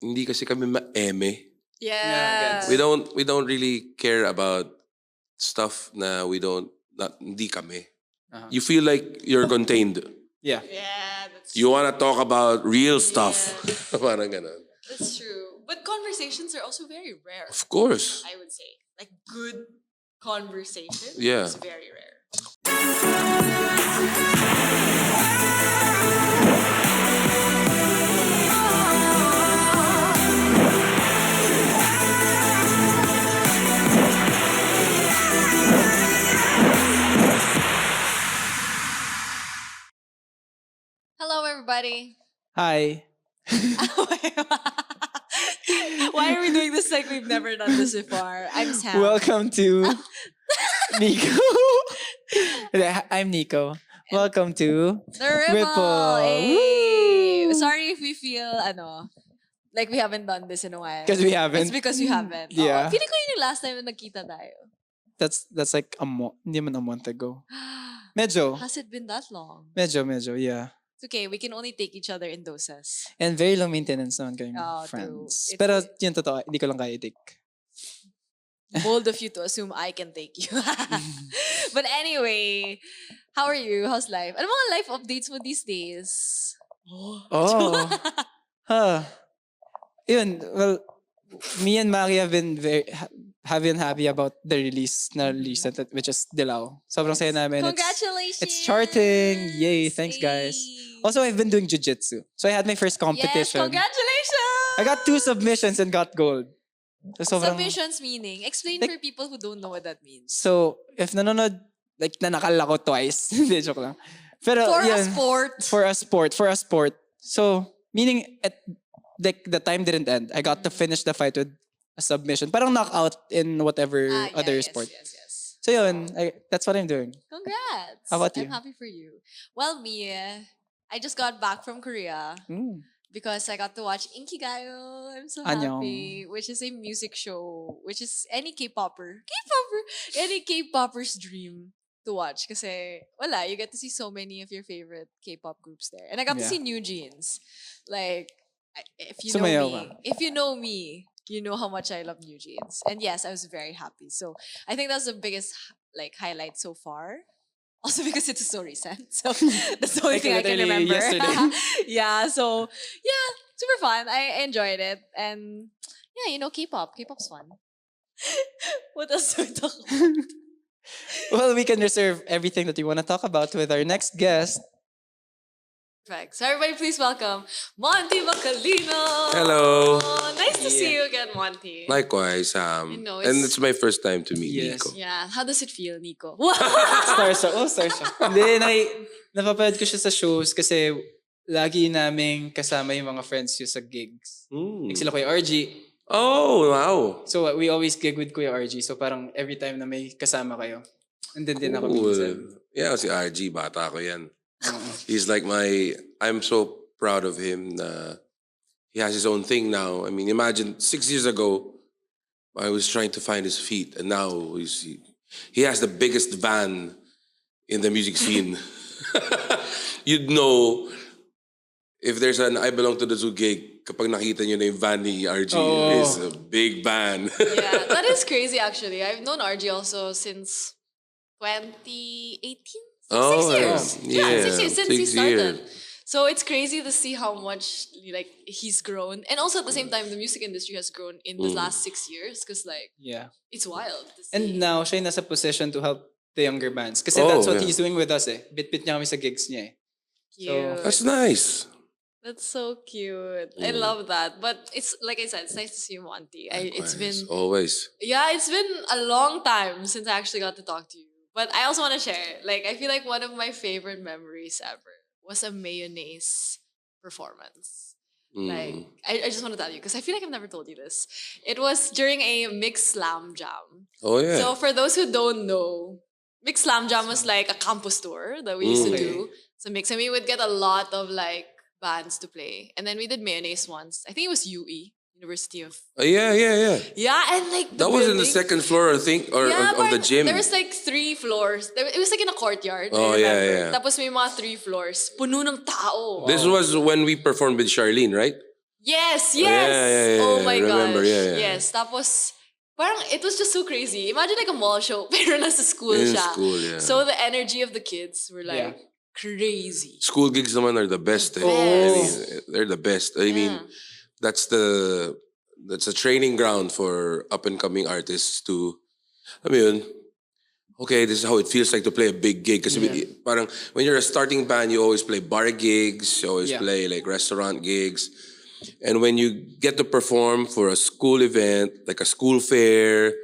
hindi kasi kami ma-eme. Yeah. We don't really care about stuff na hindi kami. You feel like you're contained. Yeah. Yeah, that's You want to talk about real stuff. Parang ganun. That's true. But conversations are also very rare. Of course. I would say. Like good conversation Yeah. is very rare. Hello, everybody. Hi. Why are we doing this like we've never done this before? I'm Sam. Welcome to Nico. I'm Nico. Welcome to The Ripple. Ripple. Hey. Woo. Sorry if we feel like we haven't done this in a while. Because we haven't. It's because we haven't. Yeah. Feeling ko yun yung last time na nagkita tayo. That's like hindi man a month ago. Medyo. Has it been that long? Medyo, yeah. It's okay. We can only take each other in doses. And very low maintenance naman kayong Oh, friends. true. Pero yun totoo, hindi ko lang kaya i-take. Bold of you to assume I can take you. But anyway, how are you? How's life? Ano mga life updates mo these days? Oh. Yun, well, me and Maki have been happy about the release that which is Dilaw. Sobrang saya namin. Congratulations! It's charting. Yay, thanks guys. Yay. Also, I've been doing jiu-jitsu. So I had my first Yes, competition. congratulations! I got 2 submissions and got gold. So, sobrang, Submissions meaning? Explain Like- for people who don't know what that means. so if nanonood, like nanakal ako twice. Hindi, joke lang. Pero, For a yun, sport. For a sport. So, meaning, the time didn't end. I got to finish the fight with a submission. Parang knockout in whatever Ah, yeah, other yes, sport. Yes. So yun, that's what I'm doing. Congrats. How about you? I'm happy for you. Well, me, I just got back from Korea Mm. because I got to watch Inkigayo. I'm so Annyeong. happy. Which is a music show, which is any any K-popper's dream to watch. Kasi, wala, you get to see so many of your favorite K-pop groups there. And I got to Yeah. see New Jeans. Like, if you Sumayaw know me, ka. if you know me, you know how much I love New Jeans. And yes, I was very happy. So I think that's the biggest highlight so far. Also because it's so recent. So that's the only Like thing I can literally remember. yesterday. Yeah, so yeah, super fun. I enjoyed it. And yeah, K-pop. K-pop's fun. What else do we talk about? Well, we can reserve everything that you want to talk about with our next guest. Perfect. So everybody please welcome Monty Macalino. Hello. Nice to see you again, Monty. Likewise, I know, and it's- it's my first time to meet Yes. Nico. Yeah, how does it feel, Nico? Starstruck. Oh, starstruck. Hindi, napapanood ko siya sa shows kasi lagi naming kasama yung mga friends yun sa gigs. Mm. Like sila Kuya RG. Oh, wow. So we always gig with Kuya RG. So parang every time na may kasama kayo, andun din ako minsan. Cool. Yeah, si RG, bata ko yan. Oo. He's like I'm so proud of him. He has his own thing now. I mean, imagine 6 years ago, I was trying to find his feet, and now he has the biggest van in the music scene. You'd know if there's an I Belong to the Zoo gig, kapag nakita nyo na yung van ni RG, Oh. it's a big van. Yeah, that is crazy actually. I've known RG also since 2018. Oh, 6 years. Yeah, 6 years since he 6 started. years. So it's crazy to see how much he's grown, and also at the same time, the music industry has grown in the last 6 years because Yeah. it's wild. To see. And now, siya yung nasa position to help the younger bands. Kasi Oh, that's what yeah. he's doing with us eh. Bit-bit niya kami sa gigs niya eh. Cute. That's nice. That's so cute. I love that. But it's like I said, it's nice to see you, Monty. It's been Always. it's been a long time since I actually got to talk to you. But I also want to share. I feel like one of my favorite memories ever was a mayonnaise performance. Mm. I just want to tell you because I feel like I've never told you this. It was during a mixed slam jam. Oh, yeah. So for those who don't know, mixed slam jam was like a campus tour that we used to do. So mix, and we would get a lot of bands to play. And then we did mayonnaise once. I think it was UE, University of. Yeah. Yeah, and That was in the second floor, I think, or of the gym. There was 3 floors. It was in a courtyard. Oh, I remember. yeah. Tapos may mga 3 floors. Puno ng tao. This was when we performed with Charlene, right? Yes, yeah, yes. yeah, yeah, Oh yeah. my Remember, gosh. yeah, yeah. Yes. Tapos, parang it was just so crazy. Imagine like a mall show, pero nasa school In siya. school, yeah. So the energy of the kids were Yeah. like crazy. School gigs naman are the best. The I mean, best. they're the best. I mean, Yeah. that's a training ground for up and coming artists to, I mean, okay, this is how it feels like to play a big gig. Kasi parang when you're a starting band, you always play bar gigs, you always Yeah. play like restaurant gigs. And when you get to perform for a school event, like a school fair,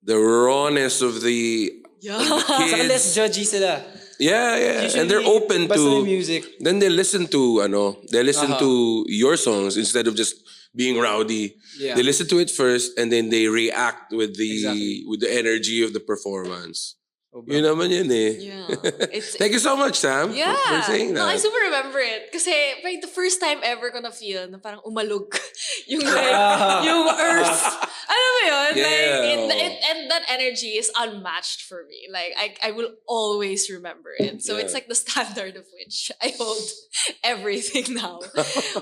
the rawness of the Yeah. Saka less kids. judgy sila. Yeah. And they're Usually, open basta to may music. Then they listen to Uh-huh. to your songs instead of just being rowdy. Yeah. They listen to it first and then they react with Exactly. the energy of the performance. Oh, bro. Yun naman yun eh. Yeah. It's- Thank you so much, Sam, Yeah. for saying No, I that. super remember it. Kasi like the first time ever ko na feel na parang umalog yung like, yung earth. Alam mo yun? Yeah. Like, and that energy is unmatched for me. Like, I will always remember it. So it's Yeah. like the standard of which I hold everything now.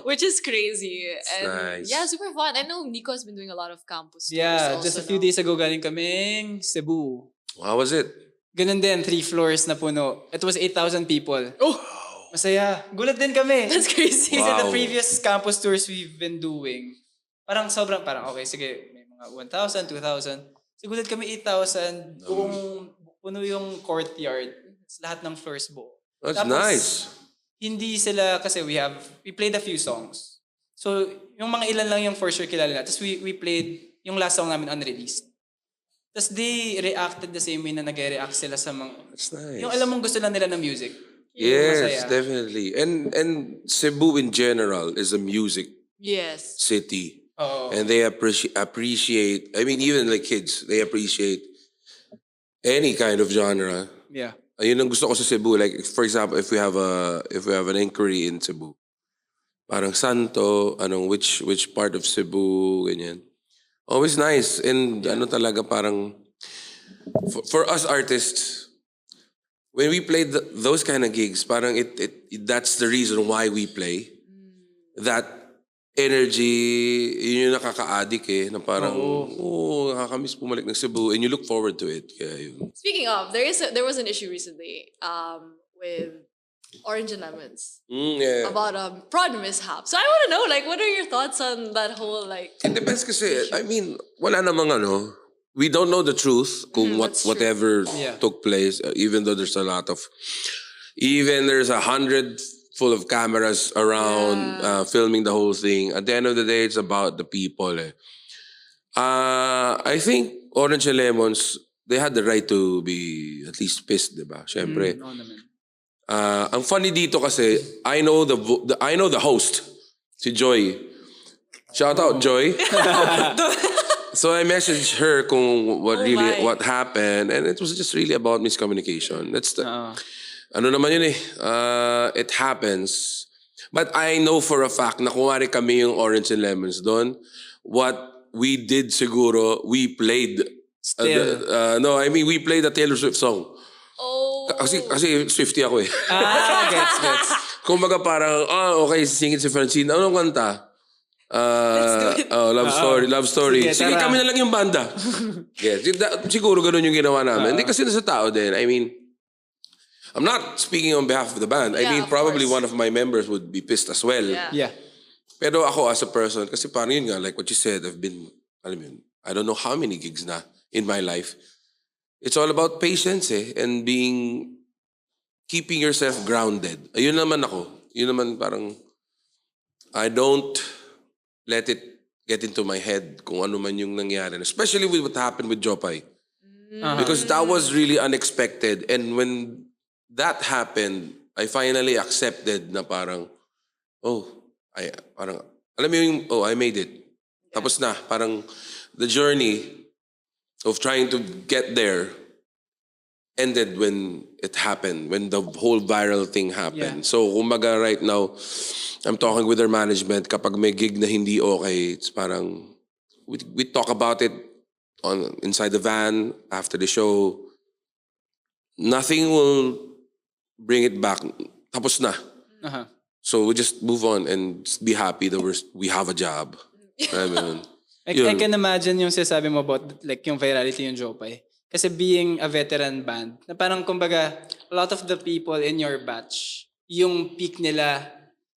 Which is crazy. And nice. yeah, super fun. I know Nico has been doing a lot of campus tours Yeah, also just a few now. days ago galing kaming Cebu. How was it? Ganun din, 3 floors na puno. It was 8,000 people. Oh, Masaya. Gulat din kami. that's crazy. Kasi the Wow. previous campus tours we've been doing, parang okay, sige, may mga 1,000, 2,000. Gulat kami 8,000, buong puno yung courtyard. Lahat ng floors buo. That's Tapos, nice. Hindi sila, kasi we played a few songs. So, yung mga ilan lang yung for sure kilala na. Tapos we played yung last song namin unreleased. Tapos they reacted the same way na nag-react sila sa mga... That's nice. Yung alam mong gusto lang nila ng music. Yes, Masaya. definitely. And Cebu in general is a music Yes. city. Oo. And they appreciate, I mean, even like kids, they appreciate any kind of genre. Yeah. Ayun ang gusto ko sa Cebu. Like, for example, if we have an inquiry in Cebu, parang Santo, which part of Cebu, ganyan. Always nice. And ano talaga parang, for us artists, when we play those kind of gigs, parang that's the reason why we play. That energy, yun yung nakaka-addict eh, na parang, nakakamiss bumalik ng Cebu, and you look forward to it. Kaya yun. Speaking of, there was an issue recently with Orange and Lemons Yeah. about a prod mishap. So I want to know, like, what are your thoughts on that whole like? It depends kasi, I mean, wala namang we don't know the truth kung that's true. whatever Yeah. took place, even though there's 100 full of cameras around filming the whole thing. At the end of the day, it's about the people eh. I think Orange and Lemons, they had the right to be at least pissed, diba? Siyempre. Oo naman. Ang funny dito kasi, I know the host, si Joy. Shout out, Joy. So I messaged her kung my. what happened, and it was just really about miscommunication. That's the Oo. ano naman yun eh. It happens. But I know for a fact na kunwari kami yung Orange and Lemons doon, what we did siguro, we played. Still. No, I mean we played a Taylor Swift song. Oh, Kasi Swiftie ako eh. Gets. Kumbaga parang, okay, singin si Francine. Anong kanta? Love Story. Sige, Sige, tara. kami na lang yung banda. Yes, siguro ganun yung ginawa namin. Hindi kasi nasa tao din. I mean, I'm not speaking on behalf of the band. I Yeah, mean, of probably course. one of my members would be pissed as well. Yeah. Yeah. Pero ako as a person, kasi parang yun nga, like what you said, I've been, alam mo yun, I don't know how many gigs na in my life. It's all about patience eh, and keeping yourself grounded. Ayun naman ako. Yun naman parang, I don't let it get into my head kung ano man yung nangyari. Especially with what happened with Jopay. Because that was really unexpected. And when that happened, I finally accepted na parang, alam mo yung, I made it. Tapos na, parang the journey of trying to get there ended when it happened, when the whole viral thing happened. Yeah. So, kumbaga right now, I'm talking with their management. Kapag may gig na hindi okay, it's parang, we talk about it inside the van, after the show. Nothing will bring it back. Tapos na. Uh-huh. So we just move on and just be happy that we have a job. I mean, I yun. can imagine yung sinasabi mo about like yung virality yung Jopay. Kasi being a veteran band, na parang kumbaga, a lot of the people in your batch, yung peak nila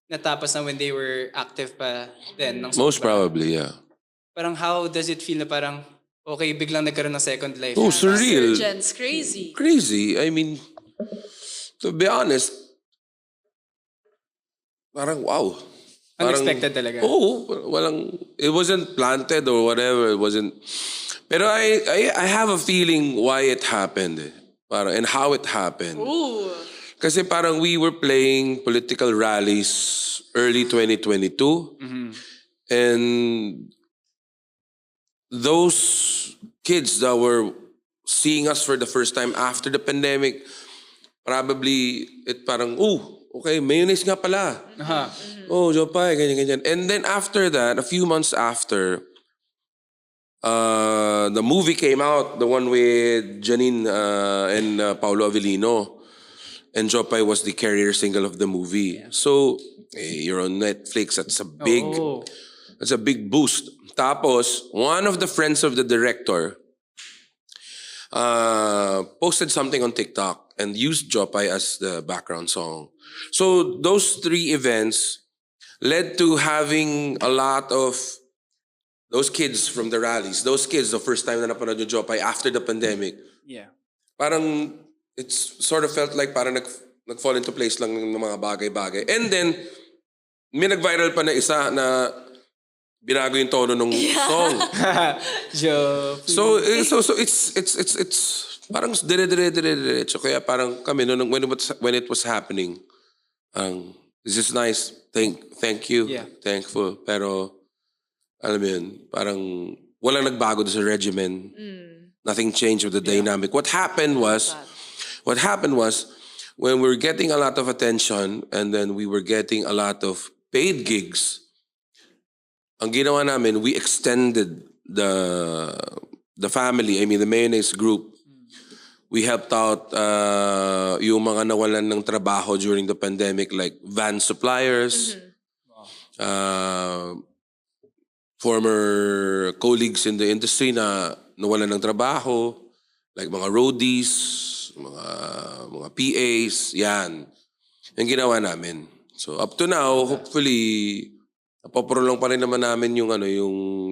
natapos na when they were active pa then. Ng Most sobra. probably, yeah. Parang how does it feel na parang, okay, biglang nagkaroon ng second life? Oh, surreal. Surgeons, crazy. Crazy. I mean, to be honest, parang wow. Parang, Unexpected talaga. Oo, it wasn't planted or whatever. It wasn't. Pero I have a feeling why it happened. Parang, and how it happened. Ooh. Kasi parang we were playing political rallies early 2022. And those kids that were seeing us for the first time after the pandemic, probably it parang, okay, mayonnaise nga pala. Aha. Oh, Jopay, ganyan. And then after that, a few months after, the movie came out, the one with Janine and Paolo Avellino. And Jopay was the carrier single of the movie. So, you're on Netflix. That's a big boost. Tapos, one of the friends of the director posted something on TikTok and used Jopay as the background song. So those three events led to having a lot of those kids from the rallies, those kids the first time na napanood yung Jopay after the pandemic. Yeah. Parang it's sort of felt like parang nag-fall into place lang ng mga bagay-bagay. And then may nag-viral pa na isa na binago yung tono ng song. Joke. So it's parang dire-diretso. Kaya parang kami when it was happening, this is nice. Thank you. Yeah. Thankful. Pero alam mo yun, parang walang nagbago doon sa regimen. Nothing changed with the dynamic. What happened was when we were getting a lot of attention and then we were getting a lot of paid gigs, ang ginawa namin, we extended the family, I mean the Mayonnaise group. We helped out yung mga nawalan ng trabaho during the pandemic, like van suppliers, former colleagues in the industry na nawalan ng trabaho, like mga roadies, mga PAs, yan. Yung ginawa namin. So up to now, hopefully, napoprolong pa rin naman namin yung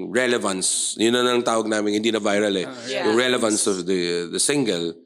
relevance. Yun na ang tawag namin, hindi na viral eh. Yung relevance of the single.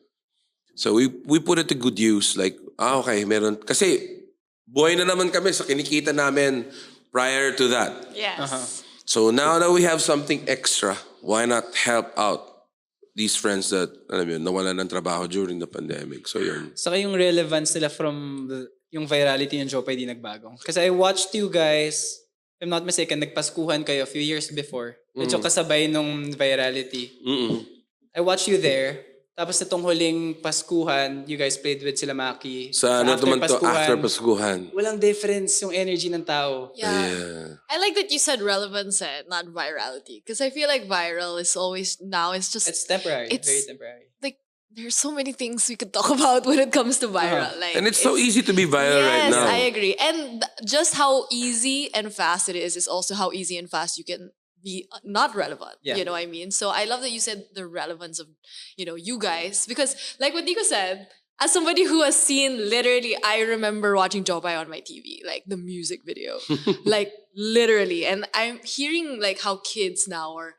So we put it to good use. Like, okay, meron. Kasi buhay na naman kami sa kinikita namin prior to that. Yes. So now that we have something extra, why not help out these friends that, alam yun, nawalan ng trabaho during the pandemic. So yun. Saka yung relevance nila from yung virality ng Jopay di nagbago. Kasi I watched you guys, if I'm not mistaken, nagpaskuhan kayo a few years before. Medyo kasabay nung virality. I watched you there. Tapos itong huling Paskuhan, you guys played with sila Maki. Sa ano naman to, after Paskuhan. Walang difference yung energy ng tao. Yeah. I like that you said relevance and not virality. Because I feel like viral is always, now it's just, It's temporary. It's- very temporary. like, there's so many things we could talk about when it comes to viral. Like, And it's so easy to be viral right yes, now. I agree. And just how easy and fast it is also how easy and fast you can be not relevant. Yeah. You know what I mean? So I love that you said the relevance of, you guys. Because like what Nico said, as somebody who has seen literally, I remember watching Jopay on my TV, like the music video. Like literally. And I'm hearing like how kids now are,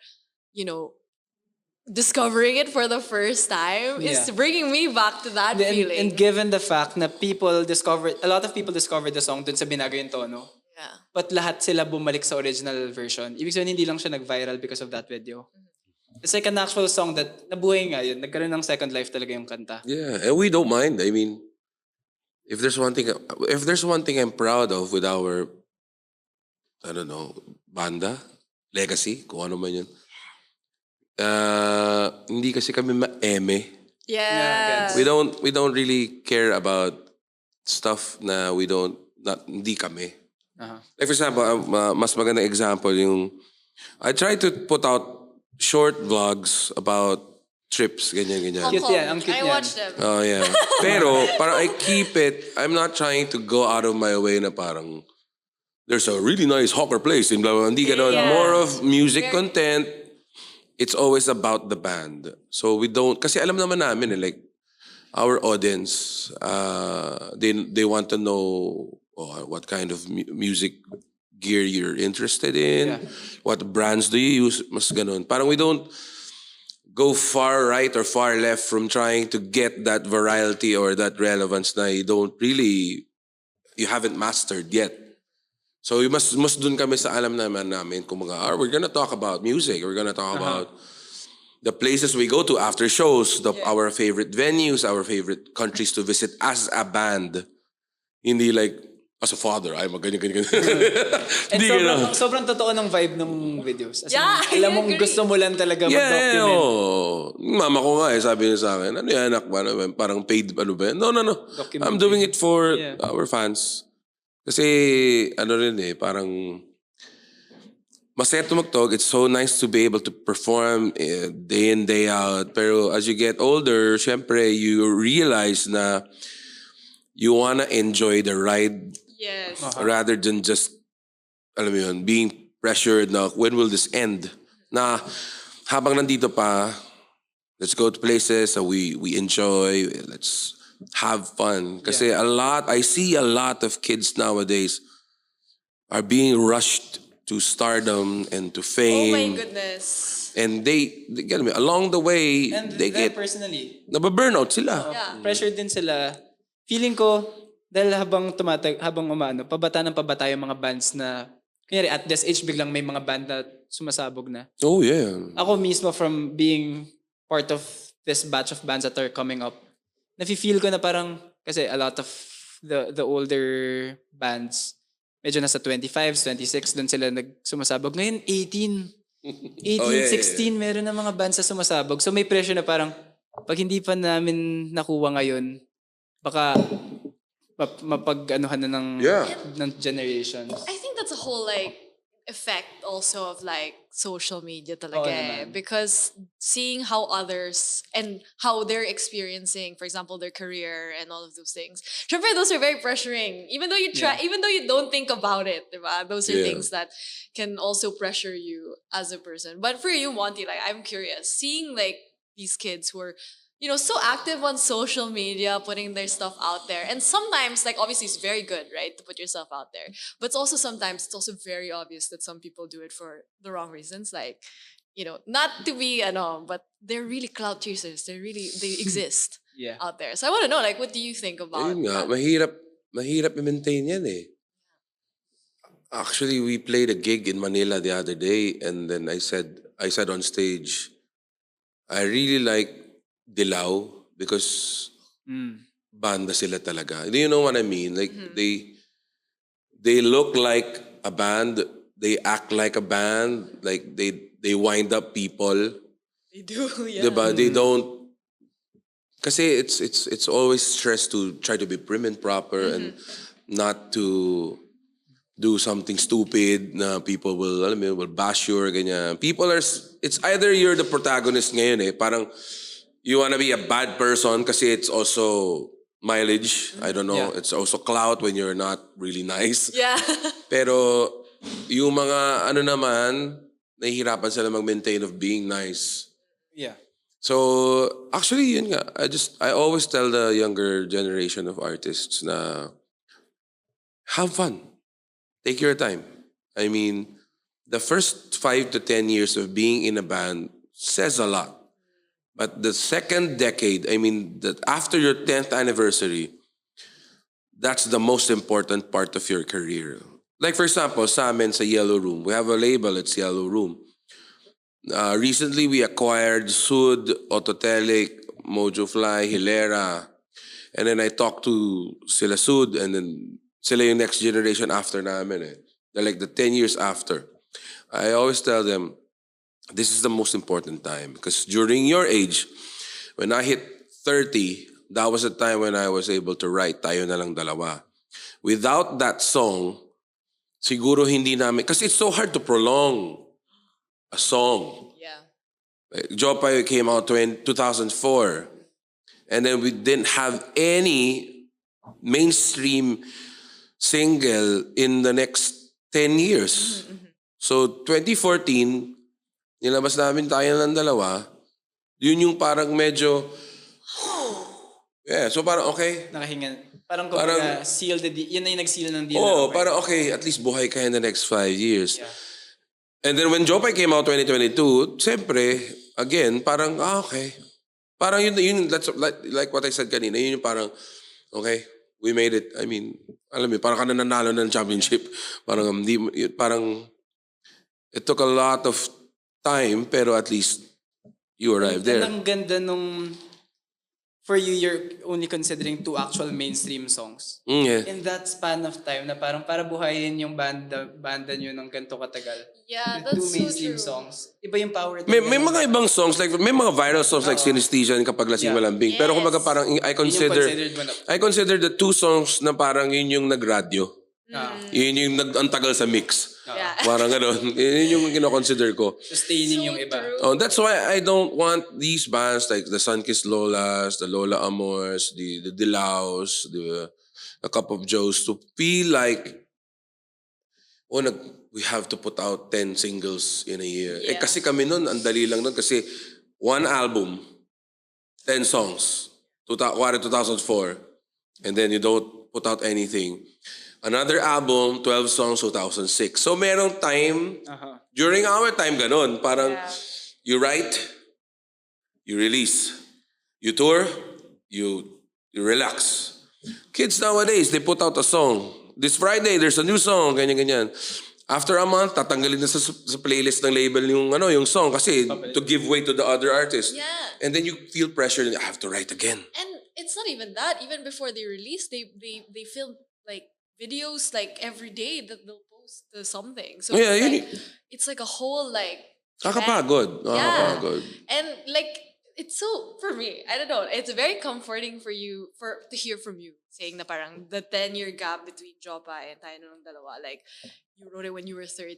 discovering it for the first time is Yeah. bringing me back to that feeling. And given the fact na a lot of people discovered the song dun sa binago yung tono. Yeah. But lahat sila bumalik sa original version. Ibig sabihin, hindi lang siya nag-viral because of that video. It's like an actual song that nabuhay nga yun. Nagkaroon ng second life talaga yung kanta. Yeah, and we don't mind. I mean, if there's one thing I'm proud of with our, I don't know, banda, legacy, kung ano man yun. Hindi kasi kami ma-eme. Yeah. We don't really care about stuff na hindi kami. Like for example, mas magandang example yung I try to put out short vlogs about trips, ganyan. Hong Cute Kong. yan, ang cute I yan. watched them. Oh, yeah. Pero, parang I keep it, I'm not trying to go out of my way na parang, there's a really nice hawker place in blah, blah, blah. Hindi ganon. Yeah. More of music Very- content. It's always about the band. So we don't, kasi alam naman namin like, our audience, they want to know what kind of music gear you're interested in, Yeah. what brands do you use, mas ganon. Parang we don't go far right or far left from trying to get that virality or that relevance na you haven't mastered yet. So we mas dun kami sa alam namin kumaga, we're gonna talk about music, we're gonna talk about the places we go to after shows, our favorite venues, our favorite countries to visit as a band. Hindi like, as a father, I'm a ganyan. And Hindi sobrang, ganun. sobrang totoo ng vibe ng videos. As in, Yeah, I alam mong agree. gusto mo lang talaga Yeah, mag-document. oo. Mama ko nga sabi niya sa akin, ano yan anak ba? Ano ba? Parang paid, ano ba? yan? No. Documentary. I'm doing it for Yeah. our fans. Kasi, ano rin parang, masaya tumugtog. It's so nice to be able to perform day in, day out. Pero as you get older, syempre, you realize na you wanna enjoy the ride Yes. rather than just, alam mo yun, being pressured na when will this end? Na habang nandito pa, let's go to places that we enjoy, let's have fun. Kasi I see a lot of kids nowadays are being rushed to stardom and to Oh fame. my goodness. And they get me, along the way, And they them get, personally, nababurnout sila. Yeah. pressure din sila. Feeling ko, dahil habang pabata ng pabata yung mga bands na, kunyari at this age, biglang may mga band na sumasabog na. Oh yeah. Ako mismo from being part of this batch of bands that are coming up, nafe-feel ko na parang, kasi a lot of the older bands, medyo nasa 25s, 26, doon sila sumasabog. Ngayon, 18, 18, Oh, yeah, 16, meron na mga bands na sumasabog. So may pressure na parang, pag hindi pa namin nakuha ngayon, baka mapag-anuhan na ng generations. I think that's a whole like effect also of like social media talaga Oo eh. naman. Because seeing how others and how they're experiencing, for example, their career and all of those things. Syempre, those are very pressuring. Even though you try, even though you don't think about it, diba? Those are Yeah. things that can also pressure you as a person. But for you, Monty, like I'm curious, seeing like these kids who are so active on social media, putting their stuff out there. And sometimes, like, obviously it's very good, right, to put yourself out there. But it's also sometimes, it's also very obvious that some people do it for the wrong reasons. Like, not to be, but they're really clout chasers. They exist Yeah. out there. So I want to know, like, what do you think about Ayun nga, that? mahirap i-maintain yan eh. Actually, we played a gig in Manila the other day and then I said on stage, I really like Dilaw because banda sila talaga. Do you know what I mean? Like they look like a band, they act like a band, like they wind up people. They do, yeah. Diba? They don't. Kasi it's always stress to try to be prim and proper and not to do something stupid na people will bash you or ganyan. It's either you're the protagonist ngayon parang you wanna be a bad person kasi it's also mileage. I don't know. Yeah. It's also clout when you're not really nice. Yeah. Pero yung mga naman, nahihirapan sila mag-maintain of being nice. Yeah. So, actually, yun nga. I always tell the younger generation of artists na have fun. Take your time. I mean, the first 5 to 10 years of being in a band says a lot. But the second decade, after your 10th anniversary, that's the most important part of your career. Like for example, sa amin sa Yellow Room, we have a label, it's Yellow Room. Recently, we acquired Sud, Autotelic, Mojo Fly, Hilera. And then I talked to sila Sud and then sila yung next generation after namin. They're like the 10 years after. I always tell them, this is the most important time because during your age, when I hit 30, that was the time when I was able to write Tayo Na Lang Dalawa. Without that song, siguro hindi namin, kasi it's so hard to prolong a song. Yeah. Like, Jopay came out 2004. And then we didn't have any mainstream single in the next 10 years. So 2014, nilabas namin tayo ng dalawa. Yun yung parang medyo, yeah, so parang okay. Nakahinga. Parang Parang- seal the deal. Yun na yung nag-seal ng deal. Oh, na, parang okay, at least buhay ka in the next 5 years. Yeah. And then when Jopay came out 2022, siyempre, again, parang, okay. Parang yun that's like what I said kanina, yun yung parang, okay, we made it. I mean, alam mo, parang ka na nanalo ng championship. Parang, parang, it took a lot of time, pero at least you arrived there. Ang ganda nung, for you, you're only considering 2 actual mainstream songs. Yeah. In that span of time na parang para buhayin yung banda nyo ng ganito katagal. Yeah, With that's 2 so mainstream true. songs. Iba yung power. May mga ibang songs, like, may mga viral songs like Oo. Synesthesia and Kapag Lasing Yeah. Malambing. Pero kumbaga Yes. parang, Yun yung considered one of, I consider the 2 songs na parang yun yung nagradyo. Yun yung antagal sa mix. Yeah. Parang gano'n. Yun yung kinoconsider ko. sustaining So yung iba. true. Oh, that's why I don't want these bands like the Sunkissed Lolas, the Lola Amors, the Dilaws, the Cup of Joes to feel like, we have to put out 10 singles in a year. Eh Yeah. kasi kami nun, ang dali lang nun kasi 1 album, 10 songs. 2004. And then you don't put out anything. Another album, 12 songs, 2006. So merong time, Aha. during our time ganun, parang Yeah. you write, you release. You tour, you relax. Kids nowadays, they put out a song. This Friday, there's a new song, ganyan-ganyan. After a month, tatanggalin na sa playlist ng label yung song kasi to give way to the other artists. Yeah. And then you feel pressure, I have to write again. And it's not even that. Even before they release, they film like videos like every day that they'll post something. So Yeah, it's like a whole like Kakapagod. Yeah. Kakapagod. and like it's so for me, I don't know, it's very comforting for you to hear from you saying na parang the 10-year gap between Jopa and tayo nung dalawa, like you wrote it when you were 30.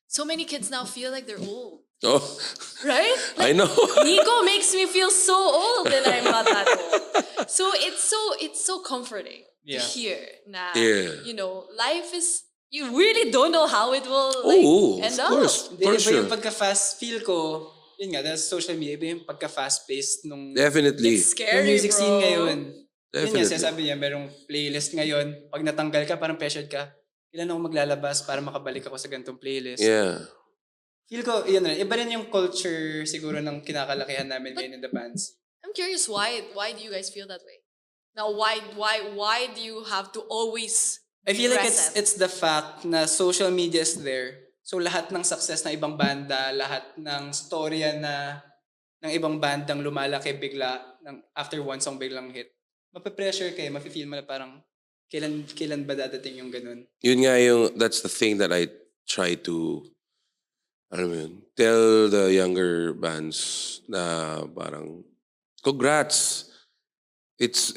So many kids now feel like they're old, Oh, right? I know. Nico makes me feel so old and I'm not that old. So it's so comforting to Yeah. hear na Yeah. you know, life is, you really don't know how it will like Oh, end of up. course. Hindi, For iba sure. yung pagka-fast feel ko, yun nga, dahil sa social media, iba yung pagka-fast-paced nung Definitely. It's yung scary, music bro. scene ngayon. Yun nga, Definitely. sinasabi niya, merong playlist ngayon. Pag natanggal ka, parang pressured ka. Kailan ako maglalabas para makabalik ako sa ganitong playlist? Yeah. Feel ko, yun rin. Iba rin yung culture siguro ng kinakalakihan namin ngayon in the bands. I'm curious why do you guys feel that way? Now why do you have to always I feel like present? it's the fact na social media is there. So lahat ng success ng ibang banda, lahat ng storya na ng ibang bandang lumalaki bigla after one song biglang hit. Mape-pressure kayo, mafe-feel mo na parang kailan ba dadating yung ganun? Yun nga that's the thing that I try to, alam mo yun, tell the younger bands na parang, congrats. It's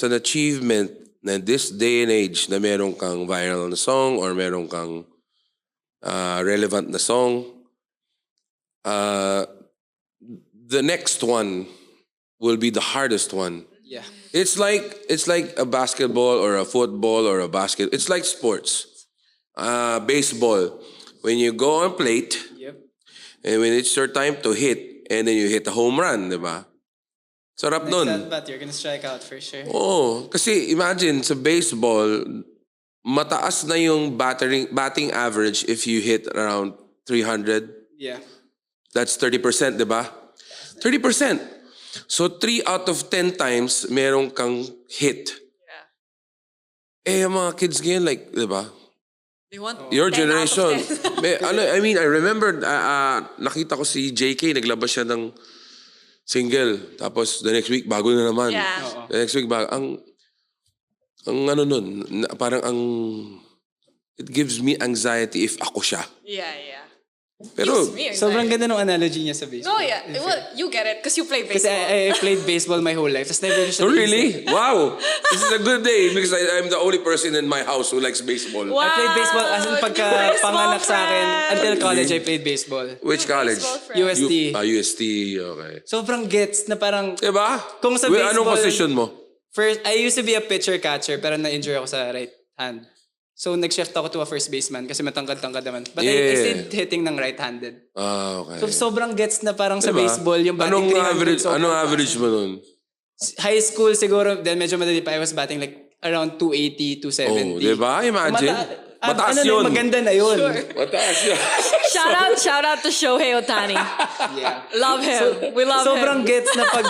an achievement na this day and age na meron kang viral na song or meron kang relevant na song. The next one will be the hardest one. Yeah. It's like a basketball or a football or a basket. It's like sports. Baseball. When you go on plate Yep. and when it's your time to hit and then you hit a home run, di ba? Sarap Next nun. at bat, you're gonna strike out for sure. Oo. Kasi imagine sa baseball, mataas na yung batting average if you hit around 300. Yeah. That's 30%, di ba? 30%. So 3 out of 10 times meron kang hit. Yeah. Eh, yung mga kids ngayon, like, di ba? They want Your 10 out of generation. 10. I mean, I remember, nakita ko si JK, naglabas siya ng single. Tapos, the next week, bago na naman. Yeah. Oo. The next week, bago. Ang ano nun, parang it gives me anxiety if ako siya. Yeah, yeah. Pero, Gives me Sobrang anxiety. ganda ng analogy niya sa baseball. No, yeah. Well, you get it because you play Kasi baseball. I played baseball my whole life. Tapos never ko siya oh naisip. really? Wow. This is a good day because I'm the only person in my house who likes baseball. Wow. I played baseball as in New pagka-panganak baseball sa akin. friend. Until college, I played baseball. Which college? Baseball friend. UST. UST, okay. Sobrang gets na parang... Diba? Kung sa Well, anong baseball- position mo? First, I used to be a pitcher-catcher pero na-injure ako sa right hand. So, nag-shift ako to a first baseman kasi matangkad-tangkad naman. But I Yeah. stayed hitting ng right-handed. Ah, okay. So, sobrang gets na parang sa Diba? baseball, yung batting 300. sobrang Anong taas. average mo nun? High school siguro, then medyo madali pa. I was batting like around 280, 270. Oh, diba? Imagine. Mataas ano na yun. maganda na yun. Mataas yun. Shout out to Shohei Otani. Yeah. Love him. We love Sobrang him. gets na pag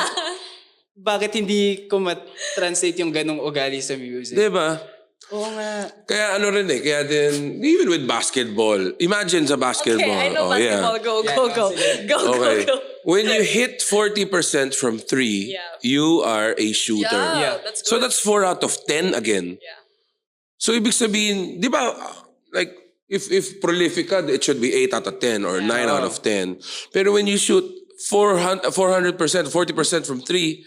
bakit hindi ko mat-translate yung ganong ugali sa music. Diba? Oo nga. Kaya ano rin kaya din, even with basketball, imagine sa basketball. Okay, I know oh, basketball. yeah. Go, Yeah, go, go. sige. Go, Okay. go, go. When you hit 40% from 3, Yeah. you are a shooter. Yeah, Yeah. that's So good. that's 4 out of 10 again. Yeah. So ibig sabihin, di ba, like, if prolific ka, it should be 8 out of 10 or 9 out of 10. Pero when you shoot 400%, 40% from 3,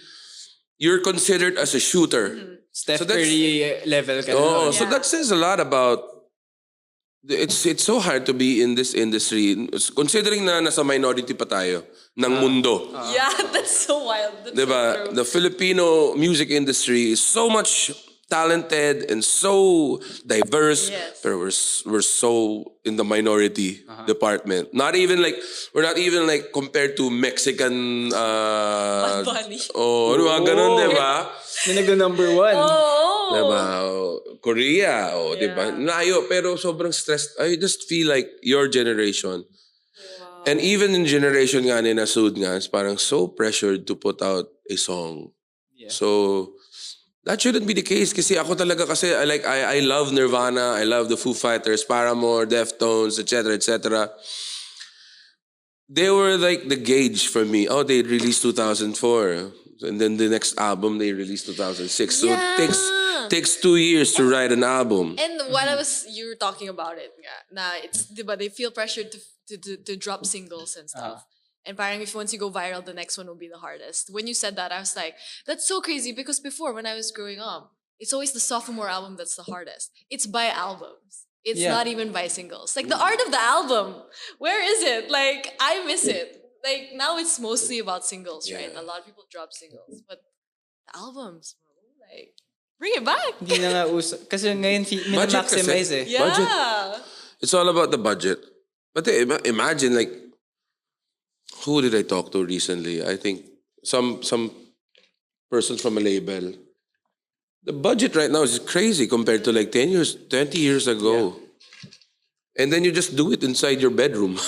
you're considered as a shooter. Steph So that's- Curry level ka na. Oh, nun. so Yeah. that says a lot about it's so hard to be in this industry considering na nasa minority pa tayo ng mundo. Yeah, that's so wild. That's so Diba? true. The Filipino music industry is so much talented and so diverse, Yes. but we're so in the minority department. Not even like we're not even like compared to Mexican Bad Bunny. oh, ano ba ganun, diba? Na nag-number 1. Oh. Diba? Korea, diba? Layo, pero sobrang stressed. I just feel like your generation, and even in generation nga ni Nasud nga, is parang so pressured to put out a song. Yeah. So, that shouldn't be the case kasi ako talaga kasi I love Nirvana, I love the Foo Fighters, Paramore, Deftones, etc., etc. They were like the gauge for me. Oh, they released 2004. And then the next album they released 2006. So it takes 2 years to write an album. And what you were talking about it, nga, na it's, diba, they feel pressured to drop singles and stuff. And parang if once you go viral, the next one will be the hardest. When you said that, I was like, that's so crazy because before when I was growing up, it's always the sophomore album that's the hardest. It's by albums. It's Yeah. not even by singles. Like the art of the album, where is it? Like I miss it. Like now it's mostly about singles, right? Yeah. A lot of people drop singles, but the albums, bro, like bring it back. Hindi na nga uso. Kasi ngayon, Budget maximize kasi. eh. Yeah. Budget. It's all about the budget. But imagine like, who did I talk to recently? I think some person from a label. The budget right now is crazy compared to like 10 years, 20 years ago. And then you just do it inside your bedroom.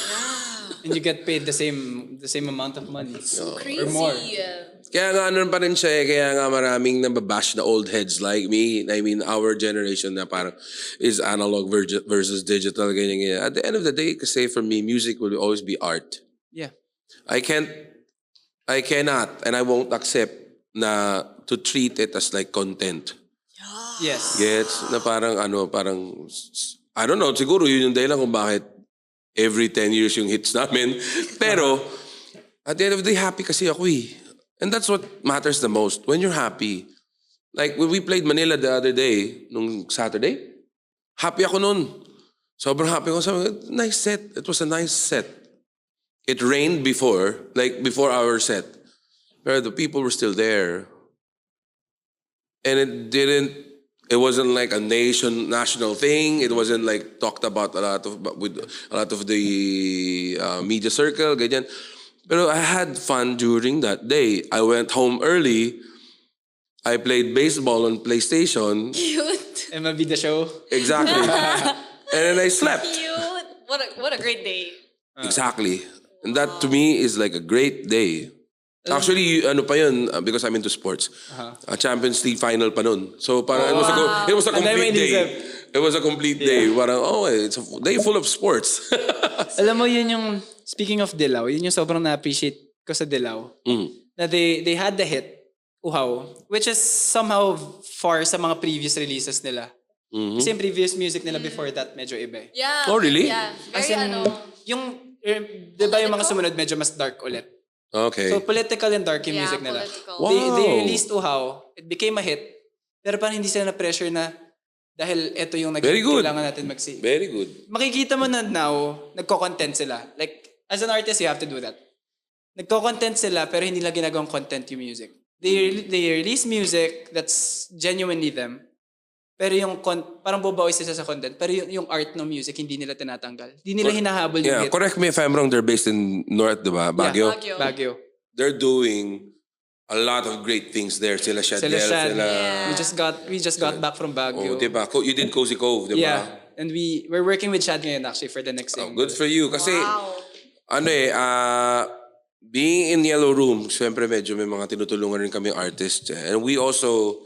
And you get paid the same amount of money. Crazy. Or more. Kaya nga ano pa rin siya kaya nga maraming nababash na old heads like me. I mean, our generation na parang is analog versus digital, ganyan. At the end of the day, kasi for me, music will always be art. Yeah. I cannot, and I won't accept na to treat it as like content. Yes. Gets? Na parang I don't know, siguro yun yung dahilan kung bakit every 10 years yung hits namin. Pero, at the end of the day, happy kasi ako eh. And that's what matters the most. When you're happy. Like, when we played Manila the other day, nung Saturday, happy ako nun. Sobrang happy ako. Sabi ko, nice set. It was a nice set. It rained before our set. Pero the people were still there. And it wasn't like a national thing. It wasn't like talked about with a lot of the media circle, ganyan. Pero I had fun during that day. I went home early. I played baseball on PlayStation. Cute. MLB The Show. Exactly. And then I slept. Cute. What a great day. Exactly. And that to me is like a great day. Actually, ano pa yun, because I'm into sports. A Champions League final pa nun. So parang it was a Ang dami complete day. inisip. It was a complete day. Parang, it's a day full of sports. Alam mo, yun yung, speaking of Dilaw, yun yung sobrang na-appreciate ko sa Dilaw. Na they had the hit, Uhaw, which is somehow far sa mga previous releases nila. Kasi yung previous music nila before that, medyo iba eh. Yeah. Oh, really? Yeah. As Very in, yung Di ba yung mga sumunod medyo mas dark ulit? Okay. So political and dark yung Yeah, music nila. political. Wow. They released Uhaw. It became a hit. Pero parang hindi sila na-pressure na dahil ito yung Very good. kailangan natin mag-save. Very good. Makikita mo na now, nagko-content sila. Like, as an artist, you have to do that. Nagko-content sila pero hindi nila ginagawang content yung music. They release music that's genuinely them. Pero yung parang bubawi sila sa content. Pero yung art ng music, hindi nila tinatanggal. Hindi nila hinahabol yung Yeah, hit. correct me if I'm wrong. They're based in North, diba? Baguio. Baguio. Baguio. They're doing a lot of great things there. Sila Shadel, Sila Shad. sila... Yeah. We just got back from Baguio. Oh, diba? You did Cozy Cove, diba? Yeah. And we're working with Shad ngayon actually for the next Oh, single. good for you. Kasi, Wow. being in Yellow Room, syempre medyo may mga tinutulungan rin kami artists. And we also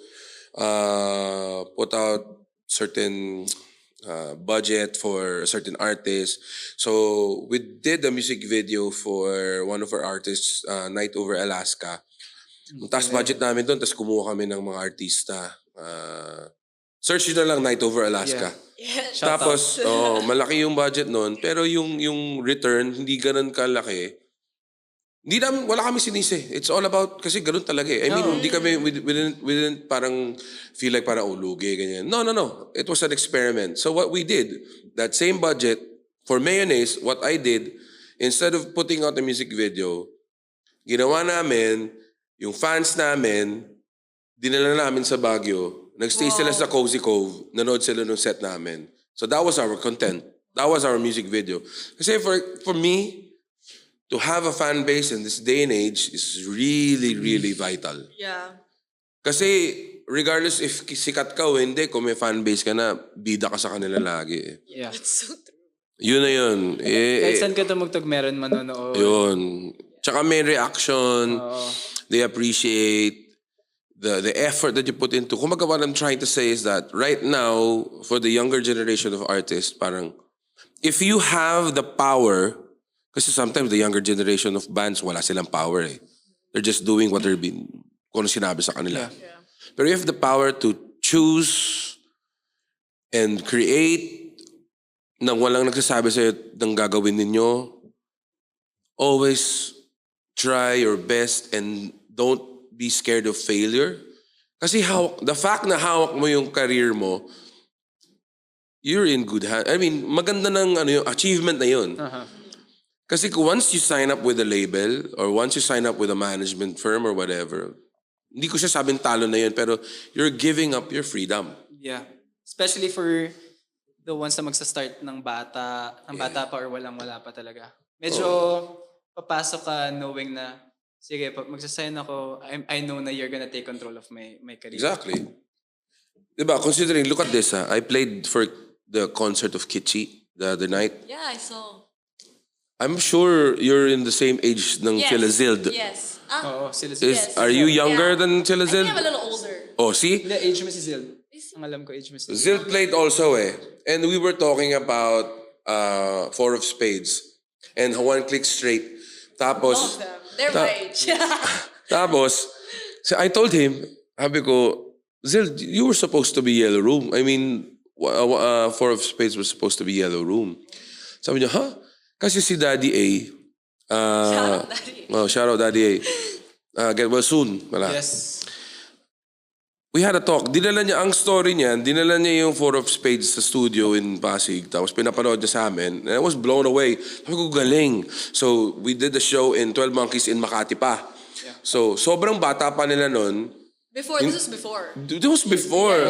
put out certain budget for a certain artist. So we did a music video for one of our artists, Night Over Alaska. Taas budget namin doon, tapos kumuha kami ng mga artista. Search nyo na lang Night Over Alaska. Yeah. Shout Tapos, malaki yung budget noon, pero yung return, hindi ganun kalaki. Hindi namin, wala kami sinisi. It's all about, kasi ganun talaga eh. I mean, hindi kami, we didn't parang feel like parang lugi, ganyan. No. It was an experiment. So what we did, that same budget, for Mayonnaise, what I did, instead of putting out a music video, ginawa namin, yung fans namin, dinala namin sa Baguio, nagstay sila sa Cozy Cove, nanood sila nung set namin. So that was our content. That was our music video. Kasi for me, to have a fan base in this day and age is really, really vital. Yeah. Kasi regardless if sikat ka o hindi, kung may fan base ka na, bida ka sa kanila lagi. Eh. Yeah. It's so true. Yun na yun. Kahit saan ka tumugtog, meron manonood. Yun. Tsaka may reaction. Oo. They appreciate the effort that you put into. Kumbaga what I'm trying to say is that right now, for the younger generation of artists, parang, if you have the power, kasi sometimes the younger generation of bands, wala silang power eh. They're just doing what they're being, kung ano sinabi sa kanila. Yeah. Pero you have the power to choose and create nang walang nagsasabi sa'yo ng gagawin ninyo, always try your best and don't be scared of failure. Kasi the fact na hawak mo yung career mo, you're in good hands. I mean, maganda ng yung achievement na yun. Kasi once you sign up with a label or once you sign up with a management firm or whatever, hindi ko siya sabing talo na yun, pero you're giving up your freedom. Yeah. Especially for the ones na magsa-start ng bata pa or walang-wala pa talaga. Medyo papasok ka knowing na, sige, pag magsasign ako, I know na you're gonna take control of my career. Exactly. Diba, considering, look at this I played for the concert of Kitchi the other night. Yeah, I saw. I'm sure you're in the same age ng Yes. Chilla Zild. Yes. Oo, sila Yes. Are you younger Yeah. than Chilla I think Zild? I'm a little older. Oh, see? Hindi, age mo si Zild. Ang alam ko, age mo si Zild. Zild played also eh. And we were talking about Four of Spades and One Click Straight. Tapos, They're my age. tapos, I told him, sabi ko, Zild, you were supposed to be Yellow Room. I mean, Four of Spades was supposed to be Yellow Room. Sabi niya, huh? Kasi si Daddy A, Shout out, Daddy. oh, shout out Daddy A. Get well soon. Wala. Yes. We had a talk. Dinala niya ang story niya. Dinala niya yung Four of Spades sa studio in Pasig. Tapos pinapanood niya sa amin. And I was blown away. Sabi ko, galing. So, we did the show in 12 Monkeys in Makati pa. So, sobrang bata pa nila nun. This was before. This was before.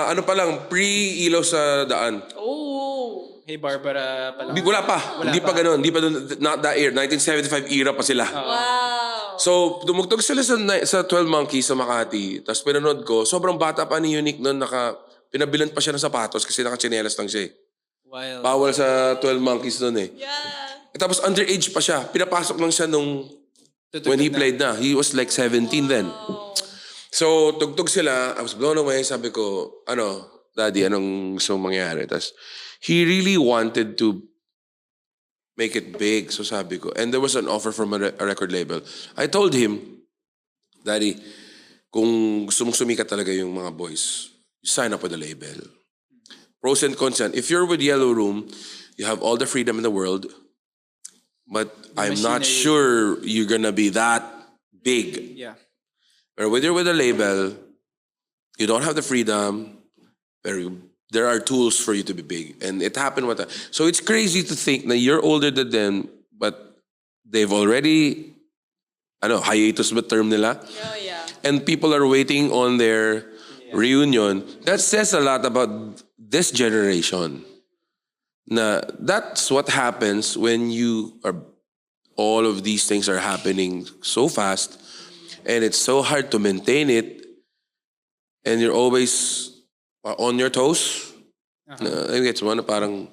Ano pa lang, pre-ilaw sa daan. Oh. Hey, Barbara pala. Wala pa. Hindi pa ganun. Hindi pa dun, not that year. 1975 era pa sila. Wow. So, tumugtog sila sa 12 Monkeys sa Makati. Tapos pinanood ko, sobrang bata pa ni Unique noon. Pinabilan pa siya ng sapatos kasi nakachinelas lang siya eh. Wild. Bawal sa 12 Monkeys noon eh. Yeah. Tapos underage pa siya. Pinapasok lang siya when he played na. He was like 17 then. So, tugtog sila. I was blown away. Sabi ko, Daddy, anong gusto mong mangyari? Tapos, he really wanted to make it big. So sabi ko, and there was an offer from a record label. I told him, Daddy, kung gusto mong sumikat talaga yung mga boys, you sign up with a label. Pros and cons yan. If you're with Yellow Room, you have all the freedom in the world. but I'm not machinery. sure you're gonna be that big. Yeah. But when you're with a label, you don't have the freedom. There are tools for you to be big, and it happened with that. So it's crazy to think that you're older than them, but they've already, hiatus ba term nila? Oh, yeah. And people are waiting on their reunion. That says a lot about this generation. That's what happens when all of these things are happening so fast, and it's so hard to maintain it, and you're always on your toes. I gets mo na parang,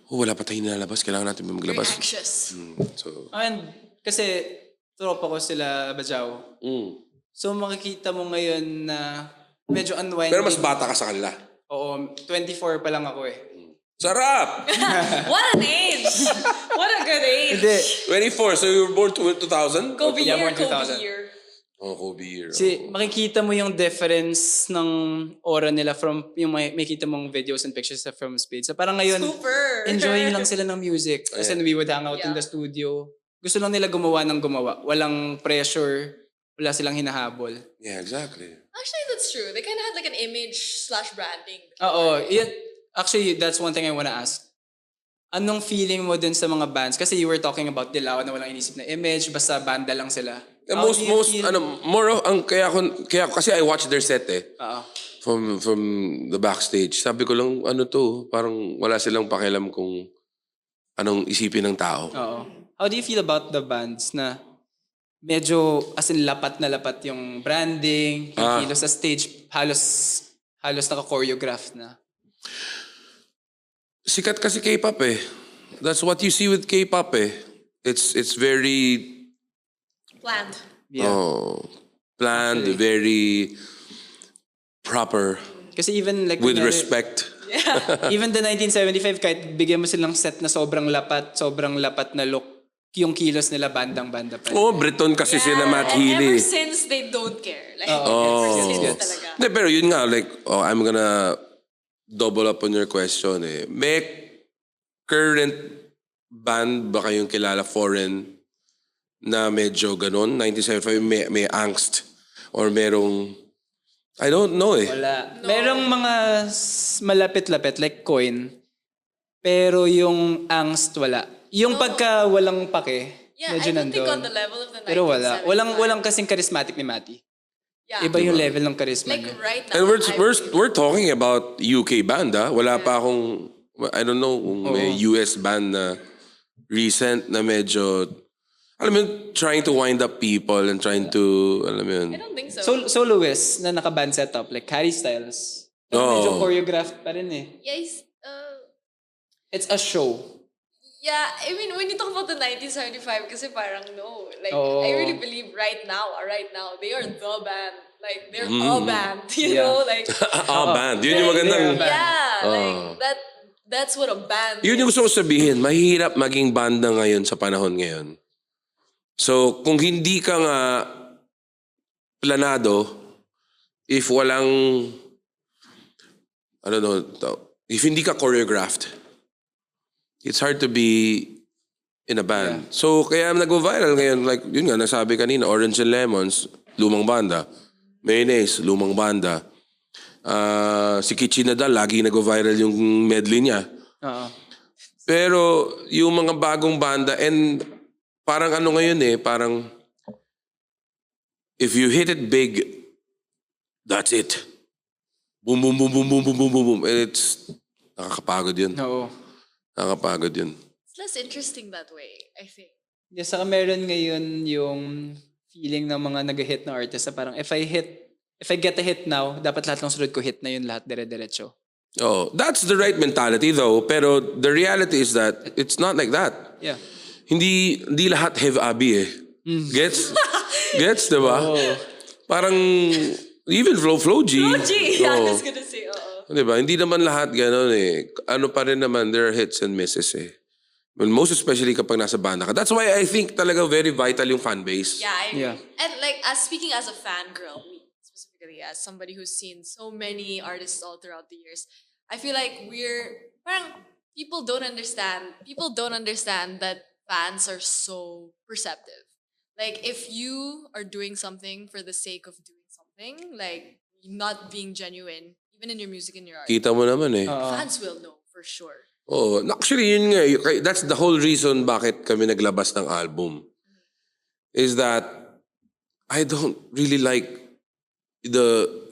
wala pa tayong nilalabas, kailangan natin Very maglabas. anxious. So, And kasi tropa ko sila Bajao. So makikita mo ngayon na medyo unwinding. pero mas bata ka sa kanila. Oo, 24 pa lang ako eh. Sarap! What an age! What a good age! Hindi. 24, so you were born 2000? Kobe Yeah, year, more Kobe 2000. year. Oh, Kobe year. Kasi makikita mo yung difference ng aura nila from yung makikita mong videos and pictures from Spade. So parang ngayon, Super! enjoying lang sila ng music. As in, we would hang out in Yeah. the studio. Gusto lang nila gumawa ng gumawa. Walang pressure. Wala silang hinahabol. Yeah, exactly. Actually, that's true. They kind of had like an image/branding. Oo. Actually, that's one thing I wanna ask. Anong feeling mo dun sa mga bands? Kasi you were talking about Dilaw na walang inisip na image, basta banda lang sila. Yeah, How do you feel? more of, kaya kasi I watched their set Oo. from the backstage. Sabi ko lang, parang wala silang pakialam kung anong isipin ng tao. Oo. How do you feel about the bands na medyo as in lapat na lapat yung branding, yung kilos sa stage, halos naka-choreograph na. Sikat kasi K-pop eh. That's what you see with K-pop eh. It's very Planned. Yeah. planned, Actually. very proper, Kasi even like with kunyari, respect. even the 1975 kahit bigyan mo silang set na sobrang lapat na look, yung kilos nila bandang-banda pa. Oh, Breton kasi sila Matt and Healy. ever since, they don't care. Like, Oh, ever since gets. talaga. Hindi, pero yun nga, like, I'm gonna double up on your question eh. May current band ba kayong kilala foreign na medyo ganon? 1975, may angst? Or merong, I don't know eh. Wala. Merong mga malapit-lapit like Coin, pero yung angst wala. Yung pagka walang pake, Yeah, medyo I don't think nandun. on the level of the 1975. Pero wala. Walang kasing charismatic ni Mati. Yeah. Iba yung level ng charisma Like niya. right now. And I we're talking about UK band ah. Wala pa akong, I don't know kung may US band na recent na medyo, alam mo yun, trying to wind up people and trying to, alam mo yun. I don't think so. Soloist na naka-band setup, like Harry Styles. Pero medyo choreographed pa rin eh. Yeah, It's a show. yeah, I mean, when you talk about the 1975, kasi parang no. Like, Oh. I really believe right now, they are the band. Like, they're a band, you Yeah. know? Like, Band. Yun yung magandang, Band. yeah, like, that's what a band yun yung is. gusto ko sabihin, mahirap maging banda ngayon sa panahon ngayon. So, kung hindi ka nga planado, if walang, I don't know, if hindi ka choreographed, it's hard to be in a band. So, kaya nag-viral ngayon, like, yun nga, nasabi kanina, Orange and Lemons, lumang banda. Mayonnaise, lumang banda. Si Kichi Nadal, lagi nag-viral yung medley niya. Oo. Pero yung mga bagong banda, and parang ano ngayon eh, parang if you hit it big, that's it. Boom, boom, boom, boom, boom, boom, boom, boom, boom. And it's, nakakapagod yun. Oo. Nakakapagod yun. It's less interesting that way, I think. Yes, saka meron ngayon yung feeling ng mga nag-hit na artist na parang if I get a hit now, dapat lahat ng sunod ko hit na yun lahat dire-diretso. Oh, that's the right mentality though. Pero the reality is that it's not like that. Yeah. Hindi lahat have abi eh. Gets? Gets, diba? Parang, even Flow G. Oh, gee, yeah, I Oh. was gonna say, Diba? Hindi naman lahat gano'n eh. Ano pa rin naman, there are hits and misses eh. Well, most especially kapag nasa banda ka. That's why I think talaga very vital yung fan base. Yeah, I agree. Yeah. And like, speaking as a fangirl, me specifically, as somebody who's seen so many artists all throughout the years, I feel like parang people don't understand that fans are so perceptive. Like if you are doing something for the sake of doing something, like not being genuine, even in your music and your art, Kita mo naman eh. fans will know for sure. Oh, actually yun nga, that's the whole reason bakit kami naglabas ng album. Is that I don't really like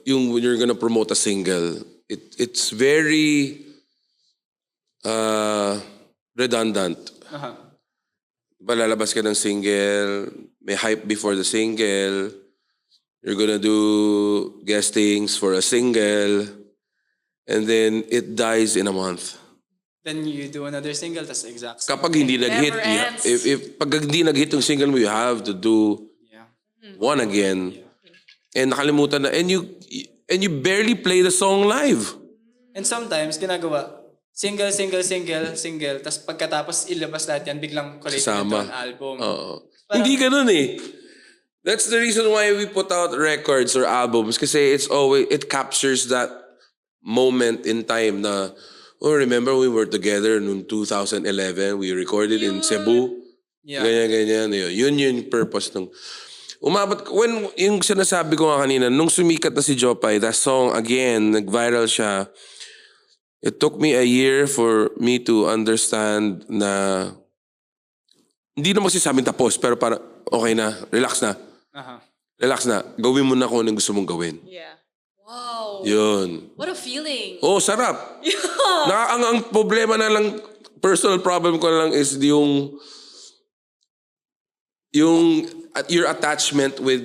yung when you're gonna promote a single. It's very redundant. Lalabas ka ng single, may hype before the single, you're gonna do guestings for a single, and then it dies in a month. Then you do another single, tas exact. Kapag hindi nag-hit, Never ends. pag hindi nag-hit yung single mo, you have to do Yeah. one again. And nakalimutan na, and you barely play the song live. And sometimes, ginagawa, single, tas pagkatapos ilabas lahat yan, biglang collate Kasama. into an album. Oo. Hindi ganun eh. That's the reason why we put out records or albums kasi it captures that moment in time na, remember we were together noong 2011, we recorded in Cebu. Yeah. Ganyan. Yun yung purpose ng... When yung sinasabi ko nga kanina, nung sumikat na si Jopay, that song again, nag-viral siya, it took me a year for me to understand na hindi na magsasabing tapos, pero para okay na, relax na. Relax na. Gawin mo na kung anong gusto mong gawin. Yeah. Wow. Yun. What a feeling. Oh, sarap. Ang problema na lang, personal problem ko lang is yung your attachment with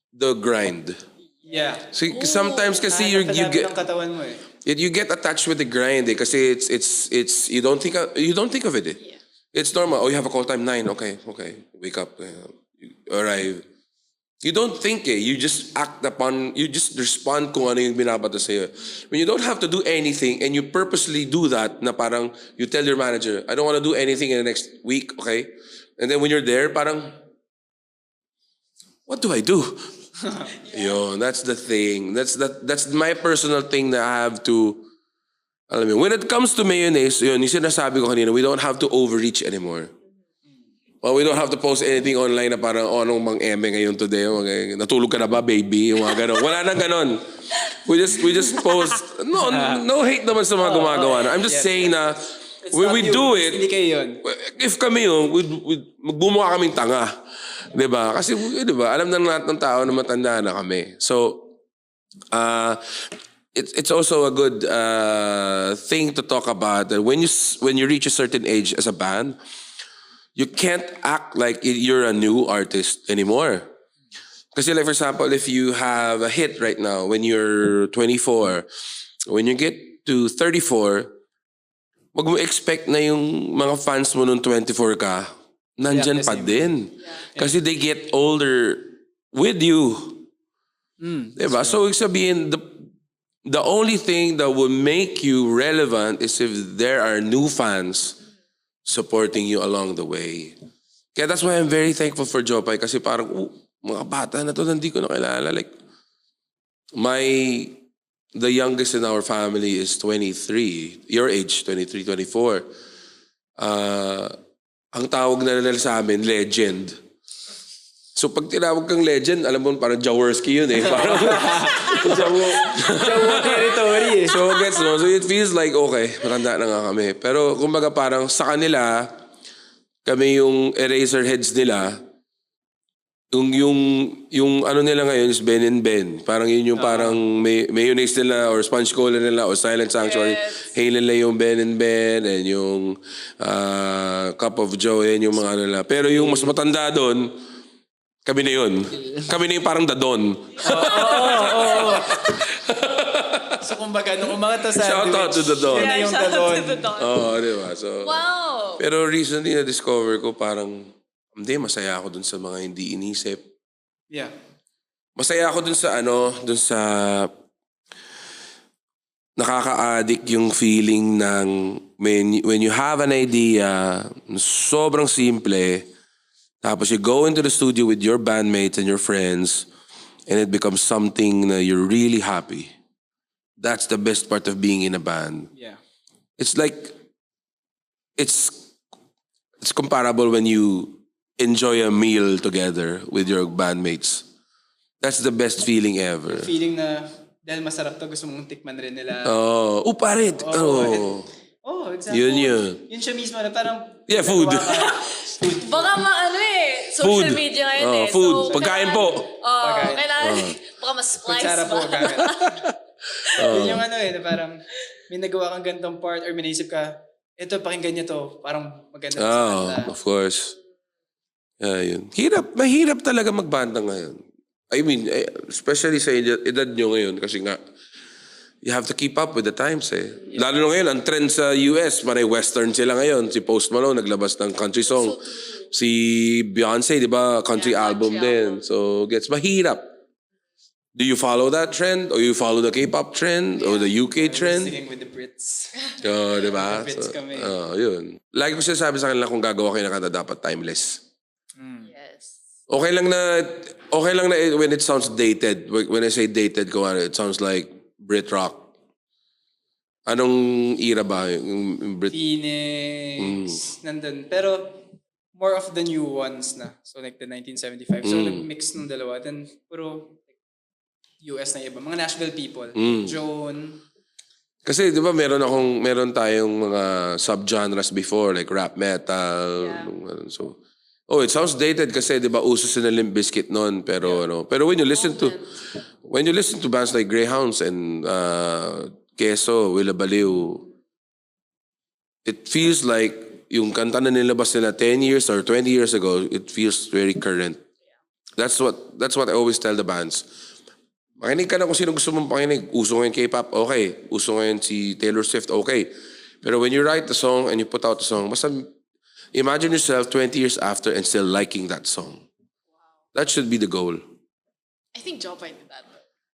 the grind. Yeah. Sometimes kasi you Napalabi get ng katawan mo eh. you get attached with the grind eh, kasi it's you don't think of it eh. Yeah. It's normal. Oh, you have a call time 9. Okay. Wake up. You arrive. You don't think eh. You just act upon, you just respond kung ano yung binabato sa'yo. When you don't have to do anything and you purposely do that na parang you tell your manager, I don't want to do anything in the next week, okay? And then when you're there, parang, what do I do? Yun, that's the thing. That's my personal thing that I have to, alam mo, when it comes to mayonnaise, yun, yung sinasabi ko kanina, we don't have to overreach anymore. Well, we don't have to post anything online na parang, anong mang eme ngayon today? Okay, natulog ka na ba, baby? Yung mga ganon. Wala nang ganon. We just post. No hate naman sa mga gumagawa. I'm just saying na, when we do it, Hindi kayo yun. if kami yun, magbumukha kaming tanga. Diba? Kasi, diba, alam na lahat ng tao na matanda na kami. So, it's also a good thing to talk about that when you reach a certain age as a band, you can't act like you're a new artist anymore. Kasi like for example, if you have a hit right now when you're 24, when you get to 34, wag mo expect na yung mga fans mo nung 24 ka, nandyan the pa same. din. Kasi they get older with you. Diba? So ibig sabihin, the only thing that will make you relevant is if there are new fans supporting you along the way. Kaya that's why I'm very thankful for Jopay kasi parang, mga bata na to, hindi ko na kilala. Like, the youngest in our family is 23. Your age, 23, 24. Ang tawag na nila sa amin, legend. So pag tinawag kang legend, alam mo parang Jaworski yun eh. Parang Jawo territory eh. So gets mo. So it feels like okay, matanda na nga kami. Pero kumbaga parang sa kanila, kami yung eraser heads nila. Yung ano nila ngayon is Ben and Ben. Parang yun yung parang mayonnaise nila or sponge cola nila or silent sanctuary. Yes. Halen nila yung Ben and Ben and yung Cup of Joe, yan yung mga ano nila. Pero yung mas matanda doon, kami na yun. Kami na yung parang dadon. So kumbaga, nung umangat sa Shout out to the Don. Yan na yung shout out to dadon. the Don. Oo, di ba? So, Wow. pero recently na-discover ko parang, hindi, masaya ako dun sa mga hindi inisip. Yeah. Masaya ako dun sa nakaka-addict yung feeling ng when you have an idea, sobrang simple, tapos you go into the studio with your bandmates and your friends, and it becomes something na you're really happy. That's the best part of being in a band. Yeah. It's like, it's it's comparable when you enjoy a meal together with your bandmates. That's the best feeling ever. Feeling na dahil masarap to, gusto mong tikman rin nila. Oh, pare. Oh. Oh, exactly. Yun. Yun siya mismo na parang... Yeah, food. Baka social Food. media ngayon Oh, eh. food. So, Pagkain po. Pagkain. Kailangan, baka mas splice Kutsara po ba? gamit. Yun yung ano na parang may nagawa kang gantong part or may naisip ka, ito, pakinggan niyo to. Parang maganda sa kanta. Of course. Yun. Mahirap talaga magbanda ngayon. I mean, especially sa edad nyo ngayon kasi nga, you have to keep up with the times eh. Lalo na ngayon, ang trend sa US, panay western sila ngayon. Si Post Malone naglabas ng country song. Si Beyonce, di ba, country album din. So, gets mahirap. Do you follow that trend? Or you follow the K-pop trend? Or the UK trend? Singing with the Brits. Di ba? Brits kami. Yun. Lagi ko sinasabi sa kanila kung gagawa kayo na kanta, dapat timeless. Yes. Okay lang na when it sounds dated. When I say dated, it sounds like Brit rock. Anong era ba? Yung Brit? Phoenix, nandun. Pero more of the new ones na. So like the 1975. So nag-mix ng dalawa. Then puro US na iba. Mga Nashville people. Joan. Kasi di ba meron tayong mga subgenres before like rap metal. Yeah. So it sounds dated kasi di ba uso sila Limp Bizkit noon pero pero when you listen to bands like Greyhounds and Queso, Willa Baliw, it feels like yung kanta na nilabas nila 10 years or 20 years ago, it feels very current. That's what I always tell the bands. Makinig ka na kung sino gusto mong pakinig. Uso ngayon K-pop, okay. Uso ngayon si Taylor Swift, okay. Pero when you write the song and you put out the song, basta imagine yourself 20 years after and still liking that song. That should be the goal. I think Jopay did that.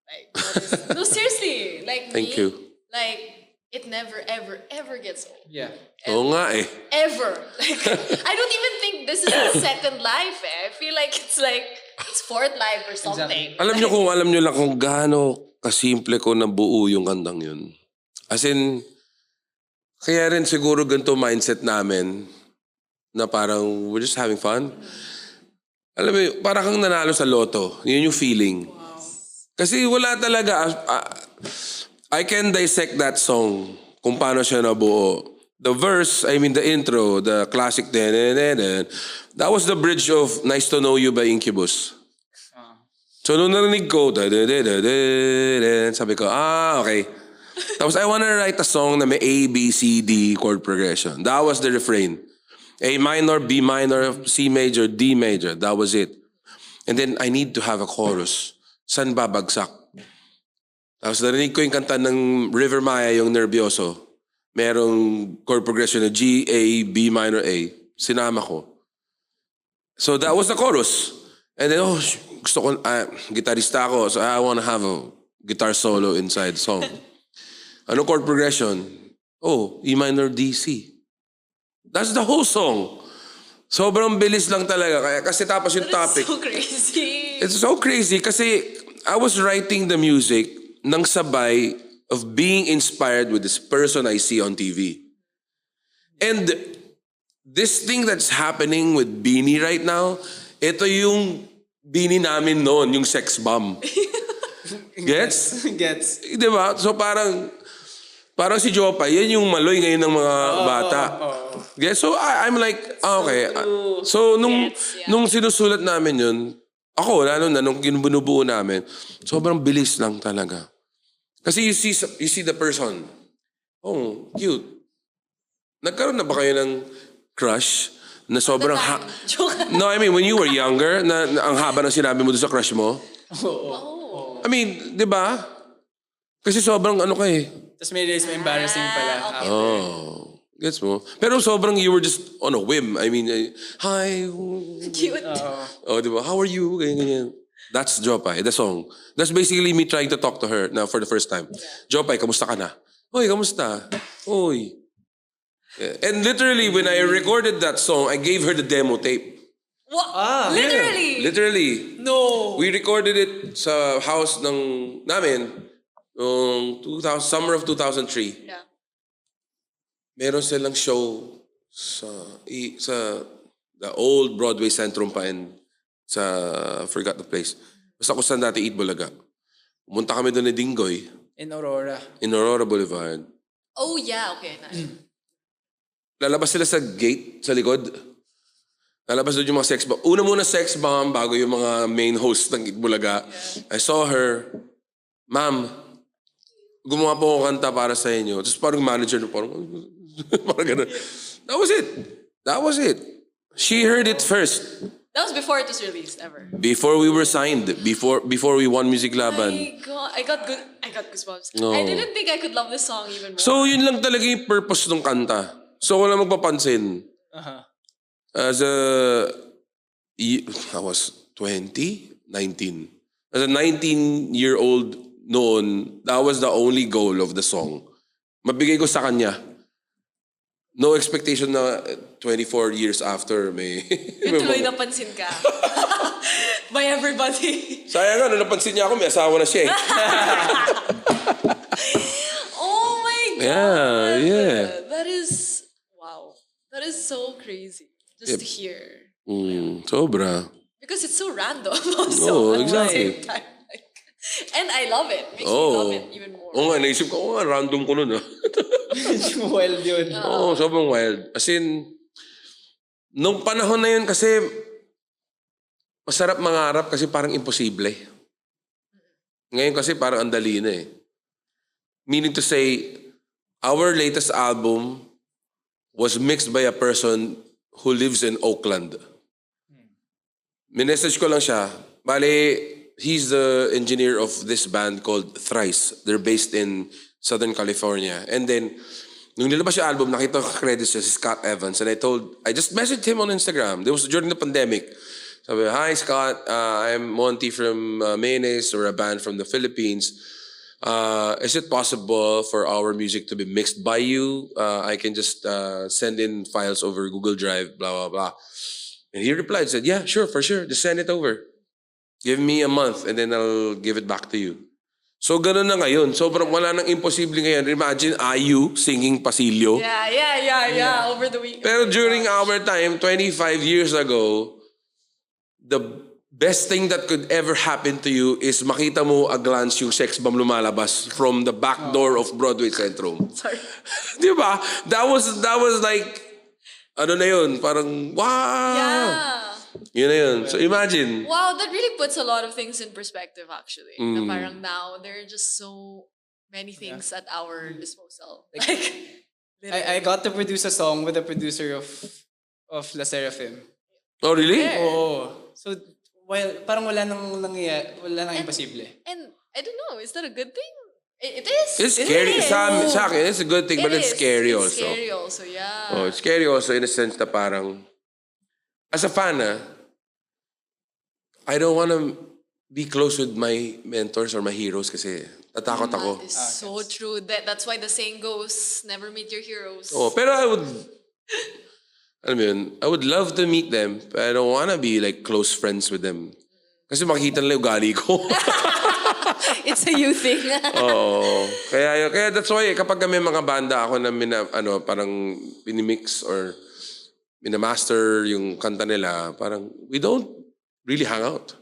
Like, no, seriously. Like Thank me, you. like, it never, ever, ever gets old. Yeah. Oo nga eh. Ever. Like, I don't even think this is the second life I feel like it's fourth life or something. Exactly. Alam nyo lang kung gaano kasimple ko nabuo yung kantang yun. As in, kaya rin siguro ganito mindset namin na parang we're just having fun. Alam mo, parang kang nanalo sa loto. Yun yung feeling. Wow. Kasi wala talaga. I can dissect that song kung paano siya nabuo. The verse, the intro, the classic, that was the bridge of Nice to Know You by Incubus. So nung narinig ko, sabi ko, okay. Tapos I wanna write a song na may A, B, C, D chord progression. That was the refrain. A minor, B minor, C major, D major. That was it. And then I need to have a chorus. San babagsak? Tapos narinig ko yung kanta ng River Maya, yung Nervioso. Merong chord progression na G, A, B minor, A. Sinama ko. So that was the chorus. And then, gusto ko, gitarista ako, so I want to have a guitar solo inside the song. Ano chord progression? E minor, D, C. That's the whole song. Sobrang bilis lang talaga. Kasi tapos yung topic. It's so crazy. It's so crazy kasi I was writing the music nang sabay of being inspired with this person I see on TV. And this thing that's happening with Beanie right now, ito yung Beanie namin noon, yung sex bomb. Gets? Gets. Diba? So parang si Jopay, yan yung maloy ngayon ng mga bata. Gets? So I'm like, okay. So nung sinusulat namin yun, ako, lalo na nung binubuo namin, sobrang bilis lang talaga. Kasi you see the person. Oh, cute. Nagkaroon na ba kayo ng crush na sobrang No, when you were younger, na ang haba ng sinabi mo doon sa crush mo? Oh. Di ba? Kasi sobrang ano ka eh. Tapos may days embarrassing pala. Gets mo? Pero sobrang you were just on a whim. Hi. Cute. Di ba? How are you? Ganyan. That's Jopay, the song. That's basically me trying to talk to her now for the first time. Yeah. Jopay, kamusta ka na? Hoy, kamusta? Hoy. Yeah. And literally, when I recorded that song, I gave her the demo tape. What? Literally? Yeah, literally. No. We recorded it sa house namin summer of 2003. Yeah. Meron silang show sa the old Broadway Centrum pa and sa, I forgot the place. Basta kung saan dati Eat Bulaga. Pumunta kami doon ni Dingoy In Aurora. in Aurora Boulevard. Oh, yeah. Okay, nice. Lalabas sila sa gate, sa likod. Lalabas doon yung mga sex bomb. Una muna sex bomb bago yung mga main host ng Eat Bulaga. I saw her, ma'am, gumawa po ako kanta para sa inyo. Tapos parang manager na parang, parang ganun. That was it. That was it. She heard it first. That was before it was released, ever. Before we were signed. Before we won Music Laban. I got goosebumps. No. I didn't think I could love this song even more. So yun lang talaga yung purpose ng kanta. So wala magpapansin. As I was 20, 19. As a 19-year-old noon, that was the only goal of the song. Mabigay ko sa kanya. No expectation na 24 years after may... Yung tuloy napansin ka. By everybody. Sayang nga, nung napansin niya ako, may asawa na siya eh. Oh my God. Yeah. That is, wow. That is so crazy. Just to hear. Sobra. Because it's so random also. Oo, at the exactly. same time. Like, and I love it. Makes me love it even more. Oo nga, naisip ko, random ko nun ah. Wild yun. Oo, sobrang wild. As in, nung panahon na yun kasi, masarap mangarap kasi parang imposible. Ngayon kasi parang andali na eh. Meaning to say, our latest album was mixed by a person who lives in Oakland. Minessage ko lang siya. Bale, he's the engineer of this band called Thrice. They're based in Southern California. And then, nung nilabas yung album, nakita ko credits siya si Scott Evans. And I just messaged him on Instagram. It was during the pandemic. Sabi, hi Scott, I'm Monty from Mayonnaise, or a band from the Philippines. Is it possible for our music to be mixed by you? I can just send in files over Google Drive, blah, blah, blah. And he replied, said, yeah, sure, for sure. Just send it over. Give me a month and then I'll give it back to you. So, ganun na ngayon. Sobrang wala nang imposible ngayon. Imagine IU singing Pasilyo. Yeah. Over the weekend. Pero during our time, 25 years ago, the best thing that could ever happen to you is makita mo a glance yung sex bomb lumalabas from the back door of Broadway Centrum. Sorry. Di ba? That was like, ano na yun? Parang, wow! Yeah. Yun na yun. So imagine. Wow, that really puts a lot of things in perspective actually. Na parang now, there are just so many things at our disposal. Like, I got to produce a song with the producer of La Seraphim. Oh, really? Oo. So, well, parang wala nang imposible. and I don't know, is that a good thing? It is. It's scary. It is. Sa akin, it's a good thing, but it's scary It's also. scary also, yeah. Oh, it's scary also in a sense na parang, as a fan, I don't want to be close with my mentors or my heroes kasi tatakot ako. That is so true. That's why the saying goes, never meet your heroes. Oh, pero I would love to meet them, but I don't want to be like close friends with them. Kasi makikita nila yung ugali ko. It's a you thing. Oo. Kaya that's why kapag may mga banda ako na parang pinimix or minamaster yung kanta nila, parang we don't really hang out.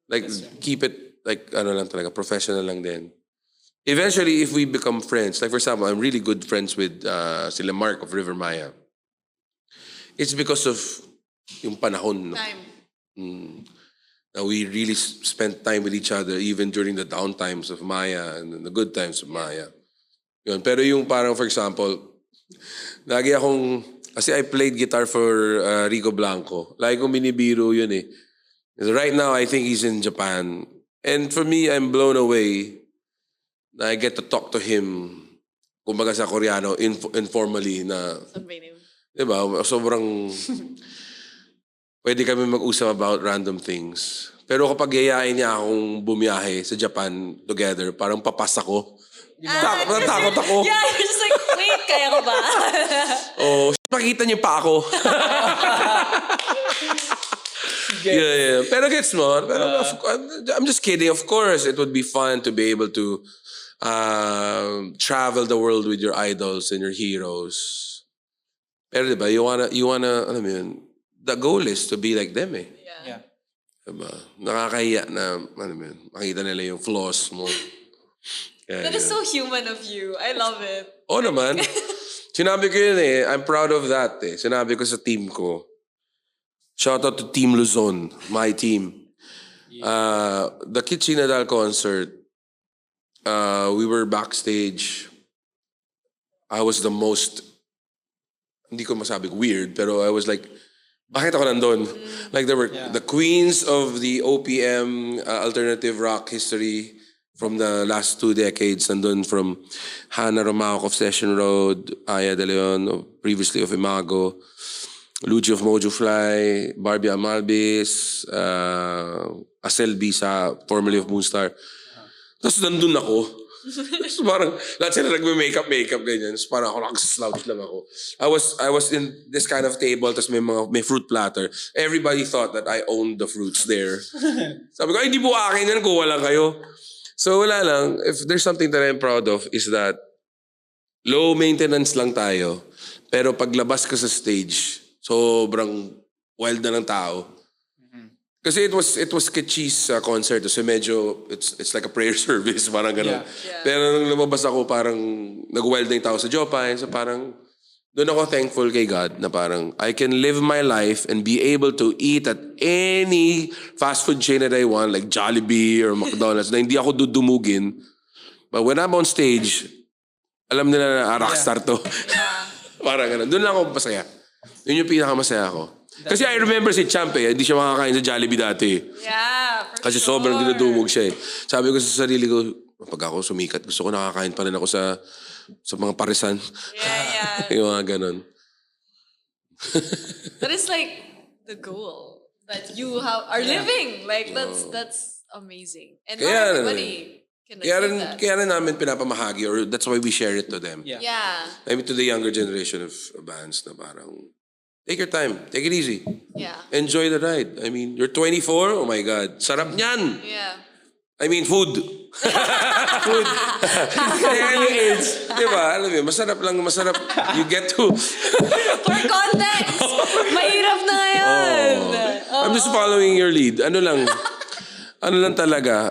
Like keep it like lang talaga, professional lang din. Eventually, if we become friends, like for example, I'm really good friends with sila Mark of River Maya. It's because of yung panahon. No? Time. Now we really spent time with each other even during the down times of Maya and the good times of Maya. Yun. Pero yung parang for example, lagi akong, kasi I played guitar for Rico Blanco. Lagi kong binibiro yun eh. Right now, I think he's in Japan. And for me, I'm blown away na I get to talk to him, kumbaga sa Koreano, informally na, diba, sobrang, pwede kami mag-usap about random things. Pero kapag yayain niya akong bumiyahe sa Japan together, parang papasa ko. Natakot ako. Yeah, you're just like, wait, kaya ko ba? Oh, pakita niyo pa ako. Yeah. Pero gets mo. Pero I'm just kidding. Of course, it would be fun to be able to travel the world with your idols and your heroes. Pero diba, you wanna, alam mo yun, the goal is to be like them eh. Yeah. Diba? Nakakahiya na, alam mo yun, makita nila yung flaws mo. Kaya, That is yun. so human of you. I love it. Oo naman. Sinabi ko yun eh. I'm proud of that eh. Sinabi ko sa team ko. Shout out to Team Luzon, my team. The Kitchi Nadal concert, we were backstage. I was the most, hindi ko masabi weird, pero I was like, bakit ako nandun? Like there were the queens of the OPM alternative rock history from the last 2 decades. Nandun from Hannah Romauk of Session Road, Aya De Leon, previously of Imago, Luigi of Mojo Fly, Barbie Amalbis, Asel Bisa, formerly of Moonstar. Tapos nandun ako. Tapos parang lahat sila nagme-makeup ganyan. Tapos parang ako nakaslouch lang ako. I was in this kind of table, tapos may fruit platter. Everybody thought that I owned the fruits there. Sabi ko, ay hindi po akin yan, kuha lang kayo. So wala lang, if there's something that I'm proud of is that low maintenance lang tayo. Pero paglabas ka sa stage, sobrang wild na ng tao. Kasi it was Kitchi's concert. So medyo, it's like a prayer service. Parang gano'n. Yeah. Pero nung lumabas ako, parang nag-wild na yung tao sa Jopay. So parang, doon ako thankful kay God na parang, I can live my life and be able to eat at any fast food chain that I want, like Jollibee or McDonald's, na hindi ako dudumugin. But when I'm on stage, alam nila na rockstar to. Parang gano'n. Doon lang ako masaya. Yun yung pinakamasaya ko. Kasi I remember si Champ eh, hindi siya makakain sa Jollibee dati. Yeah, for Kasi sure. sobrang dinudumog siya eh. Sabi ko sa sarili ko, pag ako sumikat, gusto ko nakakain pa rin ako sa mga parisan. Yeah. Yung mga ganon. That is like the goal that you are living. Like that's amazing. And not Kaya- everybody can Kaya achieve rin, that. kaya rin namin pinapamahagi or that's why we share it to them. Yeah. Yeah. I mean to the younger generation of bands na parang, take your time, take it easy. Yeah. Enjoy the ride. I mean, you're 24, oh my God, sarap niyan. Yeah. I mean, food. Food. Kaya yung age, di ba? Alam mo, masarap. You get to... For context, mahirap na ngayon. I'm just following your lead. Ano lang talaga,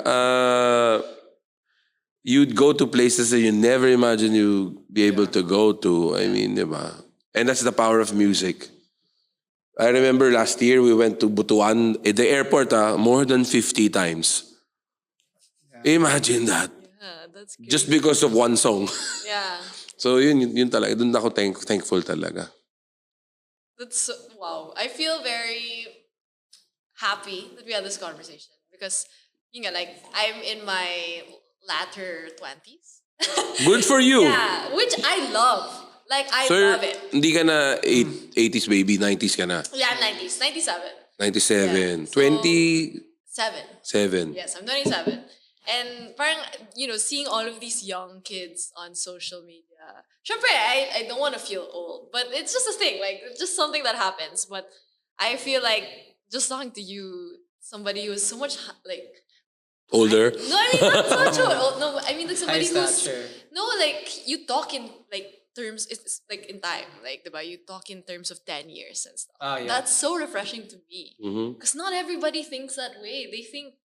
you'd go to places that you never imagined you'd be able to go to. I mean, di ba? And that's the power of music. I remember last year we went to Butuan, at the airport, more than 50 times. Imagine that. Yeah, that's good. Just because of one song. Yeah. So yun talaga. Doon ako thankful talaga. That's wow. I feel very happy that we had this conversation because like I'm in my latter 20s. Good for you. Yeah, which I love. Like I So love it. hindi ka na 80s baby, 90s ka na. Yeah, I'm 90s, 97. 97. Yeah. 27. 7. Yes, I'm 27. And parang, seeing all of these young kids on social media. Syempre, I don't want to feel old, but it's just a thing. Like, it's just something that happens. But I feel like, just talking to you, somebody who's so much, like... Older. No, I mean, not so much old. No, I mean, like somebody High who's... stature. No, like, you talk in, like, terms, it's like in time. Like, diba? You talk in terms of 10 years and stuff. Oh, yeah. That's so refreshing to me. Mhm. Because not everybody thinks that way. They think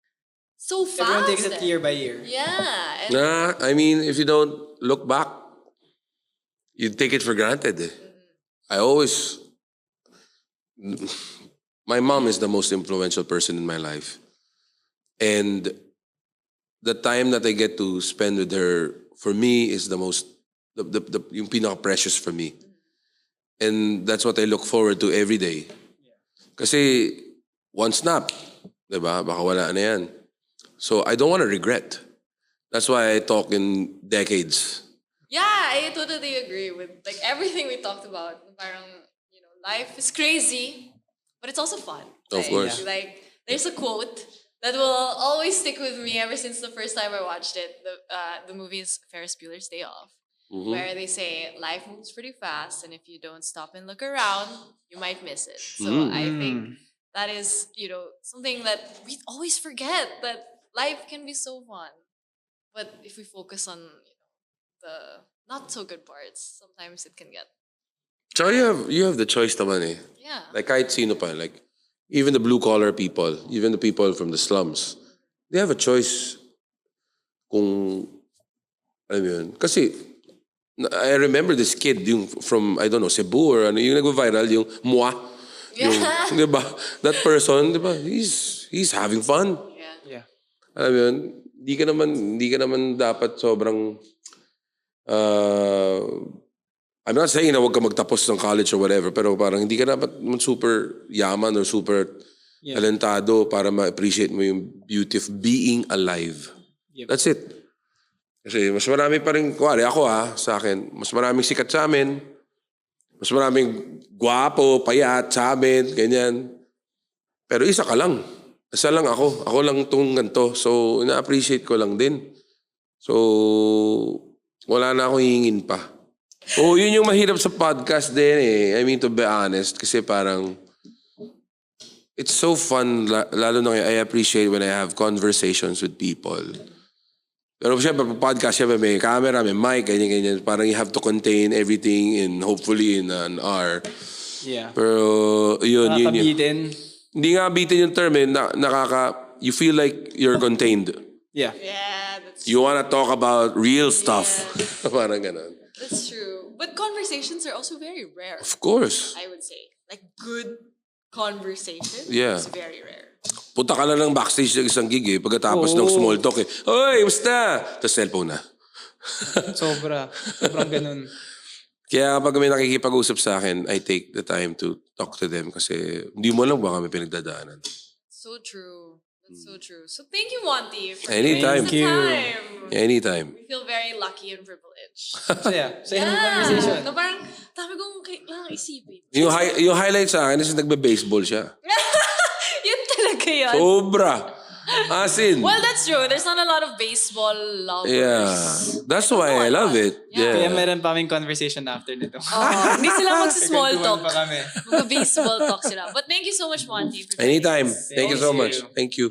so fast. Everyone takes it eh. year by year. Yeah. And Nah, I mean, if you don't look back, you take it for granted. Eh. I always... My mom is the most influential person in my life. And the time that I get to spend with her, for me, is the most... yung pinaka-precious for me. And that's what I look forward to every day. Kasi one snap, diba? Baka wala na yan. So I don't want to regret. That's why I talk in decades. yeah, I totally agree with like everything we talked about. Parang, life is crazy, but it's also fun. Of course. Like, there's a quote that will always stick with me ever since the first time I watched it. The movie is Ferris Bueller's Day Off. Where they say life moves pretty fast, and if you don't stop and look around, you might miss it. So I think that is, something that we always forget, that life can be so fun. But if we focus on the not so good parts, sometimes it can get So you have the choice naman eh. Yeah. Like kahit sino pa, like even the blue collar people, even the people from the slums, they have a choice kung alam mo yun. Kasi I remember this kid yung from I don't know Cebu or ano yung nag-viral yung Mua. Yung, di ba? That person, di ba? He's having fun. Yeah. Yeah. Alam mo yun, hindi ka naman dapat sobrang I'm not saying na huwag ka magtapos ng college or whatever, pero parang hindi ka dapat super yaman or super talentado para ma-appreciate mo yung beauty of being alive. Yep. That's it. Kasi mas marami pa rin, kuwari ako sa akin, mas maraming sikat sa amin, mas maraming gwapo, payat sa amin, ganyan. Pero isa ka lang. Isa lang ako. Ako lang itong ganito. So, ina-appreciate ko lang din. So, wala na akong hingin pa. Yun yung mahirap sa podcast din eh. I mean, to be honest. Kasi parang, it's so fun. Lalo na I appreciate when I have conversations with people. Pero syempre, podcast, syempre may camera, may mic, ganyan. Parang you have to contain everything in hopefully in an hour. Yeah. Pero yun. Nakakabitin. Hindi nga bitin yung term eh. You feel like you're contained. Yeah. Yeah, that's You wanna talk about real stuff. Parang ganun. That's true. But conversations are also very rare, Of course. I would say. Like good conversation Yeah. is very rare. Punta ka lang ng backstage ng isang gig eh. Pagkatapos ng small talk eh. Oy, basta! Tapos cellphone na. Sobrang ganun. Kaya kapag may nakikipag-usap sa akin, I take the time to talk to them kasi hindi mo lang baka may pinagdadaanan. So true. That's so true. So thank you, Monty, for Anytime. giving us the time. Anytime. We feel very lucky and privileged. Saya yung conversation. Na parang, dami kong kailangan isipin. Yung highlight sa akin is nagbe-baseball siya. Yun talaga yun. Sobra. As in. Well, that's true. There's not a lot of baseball lovers. Yeah. That's why I love it. Kaya Yeah. meron pa kaming conversation after nito. Hindi sila mag-small Nagkwentuhan talk. pa kami. Mag-baseball talk sila. But thank you so much, Monty. For joining Anytime. us. Thank you so Thank much. you. Thank you.